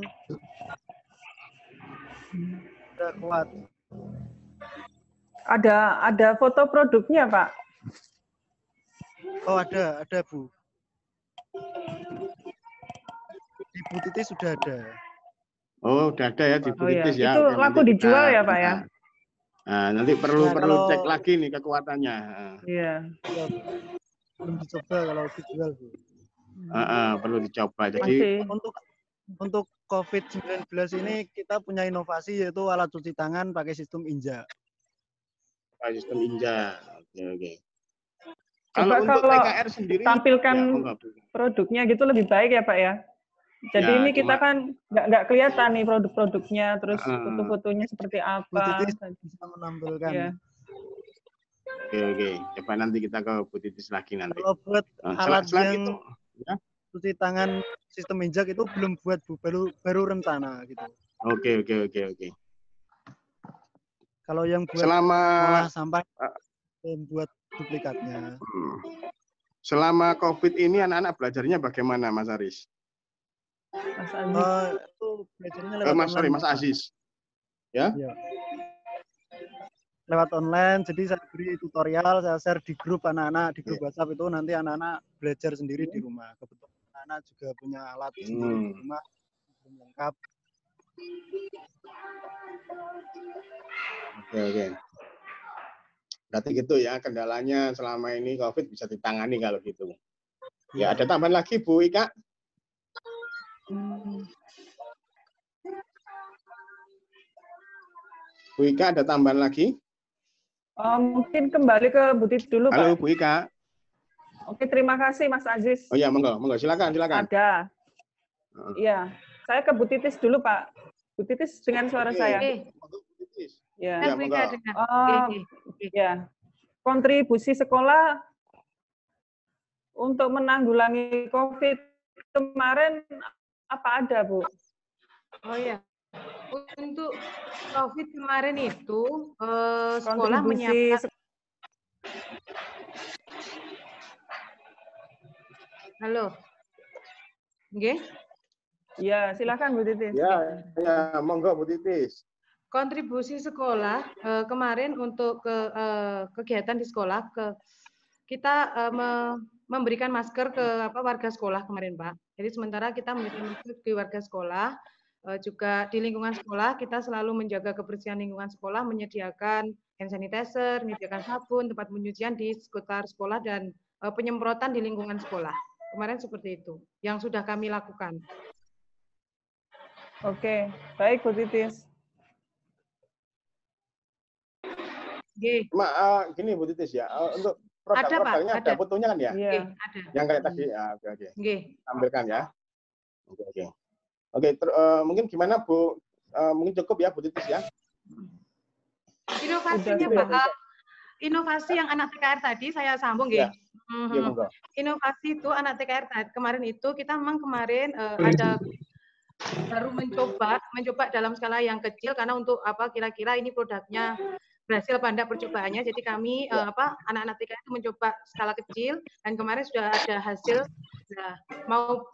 udah kuat. Ada foto produknya, Pak? Oh, ada Bu. Di Bu Titis sudah ada. Oh, udah ada ya di Bu Titis ya. Itu oke, laku dijual ya, Pak ya? Nah, nanti perlu cek lagi nih kekuatannya. Iya. Belum dicoba kalau dijual, Bu. Perlu dicoba. Jadi untuk COVID-19 ini kita punya inovasi yaitu alat cuci tangan pakai sistem injak. Sistem injak. Oke. Coba Kalau untuk TKR sendiri tampilkan produknya gitu lebih baik ya, Pak ya. Jadi ya, ini kita kan nggak kelihatan nih produk-produknya, terus foto-fotonya seperti apa. Bisa menampilkan. Ya. Oke. Coba nanti kita ke Bu Titis lagi nanti. Kalau buat alat yang itu, ya? cuci tangan sistem injak itu belum buat Bu, baru rencana gitu. Oke. Kalau yang buat selama sampah buat duplikatnya. Selama COVID ini anak-anak belajarnya bagaimana, Mas Aris? Mas Aziz. Itu belajarnya lewat Mas Aziz. Ya? Lewat online, jadi saya beri tutorial, saya share di grup anak-anak, di grup WhatsApp itu nanti anak-anak belajar sendiri di rumah. Kebetulan anak-anak juga punya alat sendiri di rumah, belum lengkap. Oke. Berarti gitu ya, kendalanya selama ini COVID bisa ditangani kalau gitu. Ya, ada tambahan lagi Bu Ika? Bu Ika ada tambahan lagi? Mungkin kembali ke Bu Titis dulu, Pak. Halo Bu Ika. Oke, terima kasih Mas Aziz. Oh iya, monggo. Silakan. Ada. Iya, saya ke Bu Titis dulu, Pak. Bu Titis dengan suara saya. Monggo Bu Titis. Ya. Ya. Kontribusi sekolah untuk menanggulangi COVID kemarin apa ada, Bu? Oh ya, untuk COVID kemarin itu sekolah menyiapkan. Halo, nggih? Ya, silakan Bu Titis. Ya, monggo Bu Titis. Kontribusi sekolah kemarin untuk kegiatan di sekolah kita memberikan masker ke warga sekolah kemarin, Pak. Jadi sementara kita memberikan masker ke warga sekolah, juga di lingkungan sekolah kita selalu menjaga kebersihan lingkungan sekolah, menyediakan hand sanitizer, menyediakan sabun, tempat pencucian di sekitar sekolah dan penyemprotan di lingkungan sekolah. Kemarin seperti itu yang sudah kami lakukan. Oke, baik Bu Titis. Gini Bu Titis ya, untuk produk-produknya ada fotonya kan ya? Iya, ada. Yang kayak tadi, oke. Tampilkan ya. Oke. Mungkin gimana Bu? Mungkin cukup ya Bu Titis ya? Inovasinya Pak, inovasi yang anak TKR tadi saya sambung ya. Inovasi itu anak TKR kemarin itu kita memang kemarin ada baru mencoba dalam skala yang kecil karena untuk kira-kira ini produknya berhasil pada percobaannya. Jadi kami anak-anak TKR itu mencoba skala kecil dan kemarin sudah ada hasil. Nah,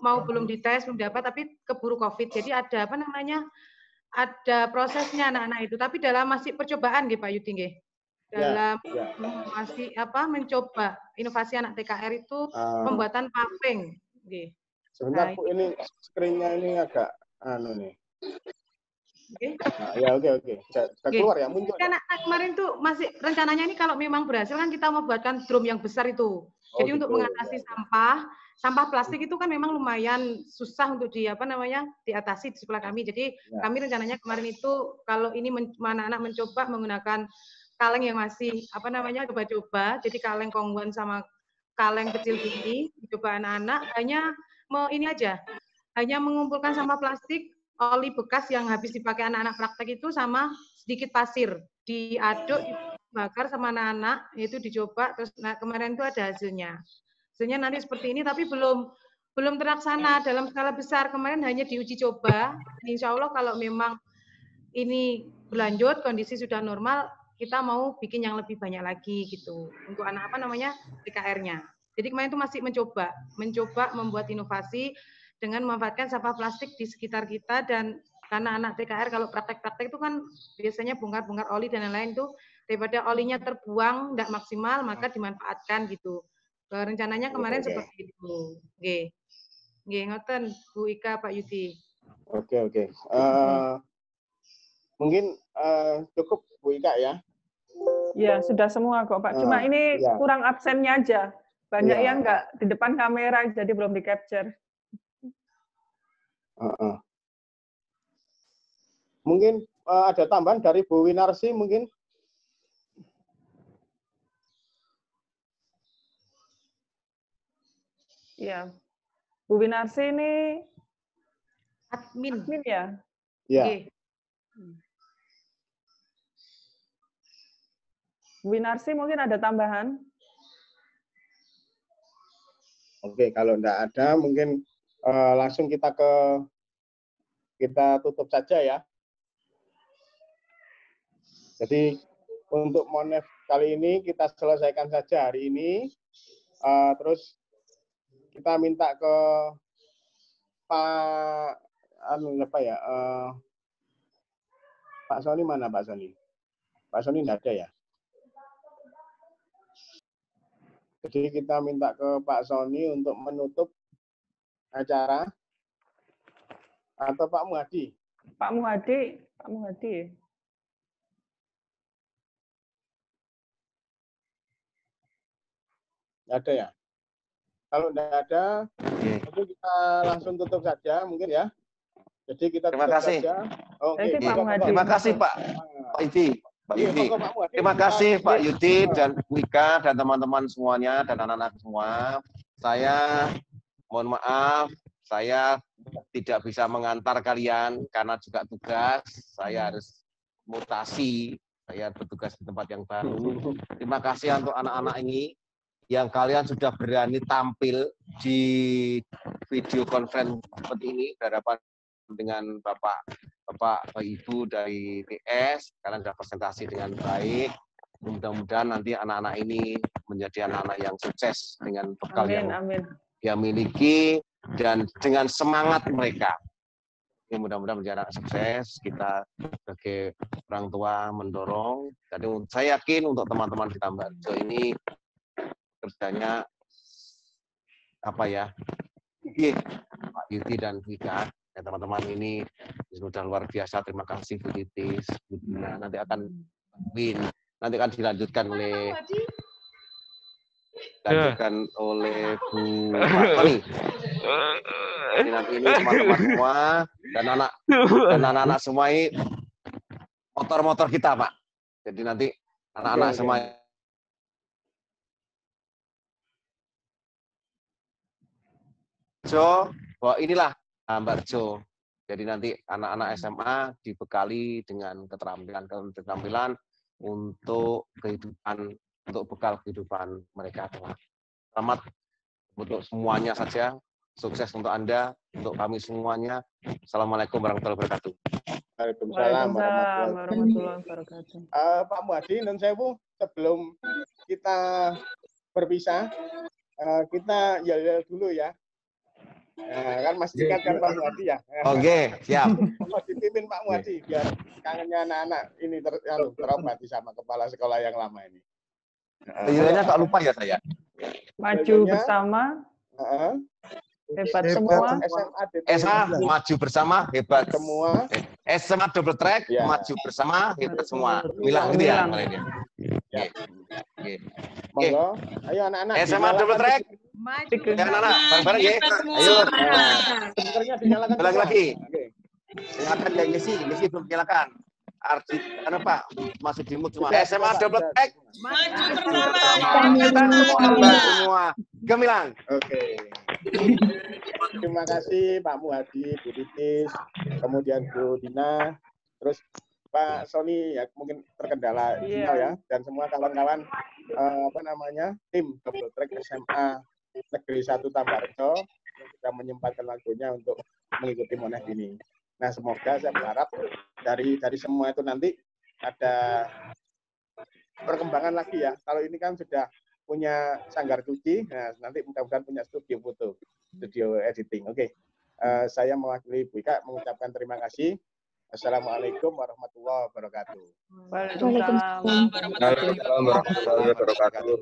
mau belum dites, belum dapat tapi keburu COVID. Jadi ada ada prosesnya anak-anak itu. Tapi dalam masih percobaan nggih Pak Yudi nggih. Dalam masih mencoba inovasi anak TKR itu pembuatan paving nggih. Sebentar Bu, ini screen-nya ini agak nih. Oke. Bisa keluar ya, muncul. Karena kemarin tuh masih rencananya ini kalau memang berhasil kan kita mau buatkan drum yang besar itu. Jadi untuk mengatasi sampah plastik itu kan memang lumayan susah untuk diatasi di sekolah kami. Jadi kami rencananya kemarin itu kalau ini anak-anak mencoba menggunakan kaleng yang masih coba-coba. Jadi kaleng kongguan sama kaleng kecil ini dicoba anak-anak hanya mengumpulkan sampah plastik, oli bekas yang habis dipakai anak-anak praktek itu sama sedikit pasir diaduk, dibakar sama anak-anak itu dicoba terus kemarin itu ada hasilnya nanti seperti ini tapi belum terlaksana dalam skala besar. Kemarin hanya diuji coba. Insya Allah kalau memang ini berlanjut kondisi sudah normal kita mau bikin yang lebih banyak lagi gitu untuk anak TKR-nya. Jadi kemarin itu masih mencoba membuat inovasi dengan memanfaatkan sampah plastik di sekitar kita. Dan karena anak TKR kalau praktek-praktek itu kan biasanya bongkar-bongkar oli dan lain-lain tuh, daripada olinya terbuang tidak maksimal, maka dimanfaatkan gitu. Rencananya kemarin seperti itu. Oke. Nggih, ngoten Bu Ika, Pak Yudi. Oke. Mungkin cukup Bu Ika ya. Ya, sudah semua kok Pak. Cuma ini kurang absennya aja. Banyak yang nggak di depan kamera, jadi belum di-capture. Mungkin ada tambahan dari Bu Winarsi mungkin. Ya, Bu Winarsi ini admin ya? Iya. Bu Winarsi mungkin ada tambahan? Oke, kalau enggak ada mungkin langsung kita tutup saja ya. Jadi untuk Monef kali ini kita selesaikan saja hari ini. Terus kita minta ke Pak Pak Sony mana Pak Sony? Pak Sony enggak ada ya? Jadi kita minta ke Pak Sony untuk menutup acara atau Pak Muhadi? Pak Muhadi. Ada ya? Kalau tidak ada, mungkin kita langsung tutup saja mungkin ya. Jadi kita terima kasih. Saja. Oke. Terima kasih Pak Yudi. Pak Yudi. Terima kasih Pak Yudi dan Bu Ika dan teman-teman semuanya dan anak-anak semua. Saya mohon maaf, saya tidak bisa mengantar kalian karena juga tugas. Saya harus mutasi. Saya bertugas di tempat yang baru. Terima kasih untuk anak-anak ini yang kalian sudah berani tampil di video conference seperti ini berhadapan dengan Bapak Ibu dari TS. Kalian sudah presentasi dengan baik. Mudah-mudahan nanti anak-anak ini menjadi anak-anak yang sukses dengan bekal yang dia miliki dan dengan semangat mereka. Mudah-mudahan menjadi anak sukses. Kita sebagai orang tua mendorong. Jadi saya yakin untuk teman-teman di Tambarjo ini kerjanya apa ya? Pak Yudi dan Wika, ya, teman-teman ini sudah luar biasa. Terima kasih Bu Titis, Bu Dina. Nanti akan dilanjutkan oleh Bu Tony. Jadi nanti ini teman-teman semua dan anak-anak semua ini motor-motor kita, Pak. Jadi nanti anak-anak semua bahwa inilah Tambarjo. Jadi nanti anak-anak SMA dibekali dengan keterampilan untuk kehidupan, untuk bekal kehidupan mereka. Selamat untuk semuanya saja. Sukses untuk Anda, untuk kami semuanya. Assalamualaikum warahmatullahi wabarakatuh. Waalaikumsalam warahmatullahi wabarakatuh. Pak Muhadi, non sewu, sebelum kita berpisah, kita yel-yel dulu ya. Kan masih ingat kan Pak Muhadi ya? Oke, siap. Dipimpin Pak Muhadi biar kangennya anak-anak ini terobati sama kepala sekolah yang lama ini. Yelnya kok lupa ya saya. Maju bersama. Hebat semua. SMA maju bersama hebat semua. SMA double track maju bersama hebat semua. Bilang gitu ya kalian ya. Monggo, ayo anak-anak. SMA double track. Maju. Anak-anak bareng-bareng ya. Ayo. Ulang lagi. Silakan ya Yesi belum silakan. Arti karena Pak masih di mute semua. SMA double track. Maju bersama. Semua. Gemilang. Oke. Terima kasih Pak Muhadi, Bu Titis, kemudian Bu Dina, terus Pak Sony ya mungkin terkendala sinyal ya, dan semua kawan-kawan tim double track SMA Negeri 1 Tambarjo sudah menyempatkan waktunya untuk mengikuti Monef ini. Nah, semoga saya berharap dari semua itu nanti ada perkembangan lagi ya. Kalau ini kan sudah punya sanggar cuci, nah nanti mudah-mudahan punya studio foto, studio editing. Oke. saya mewakili Bu Ika mengucapkan terima kasih. Assalamualaikum warahmatullahi wabarakatuh. Waalaikumsalam warahmatullahi wabarakatuh.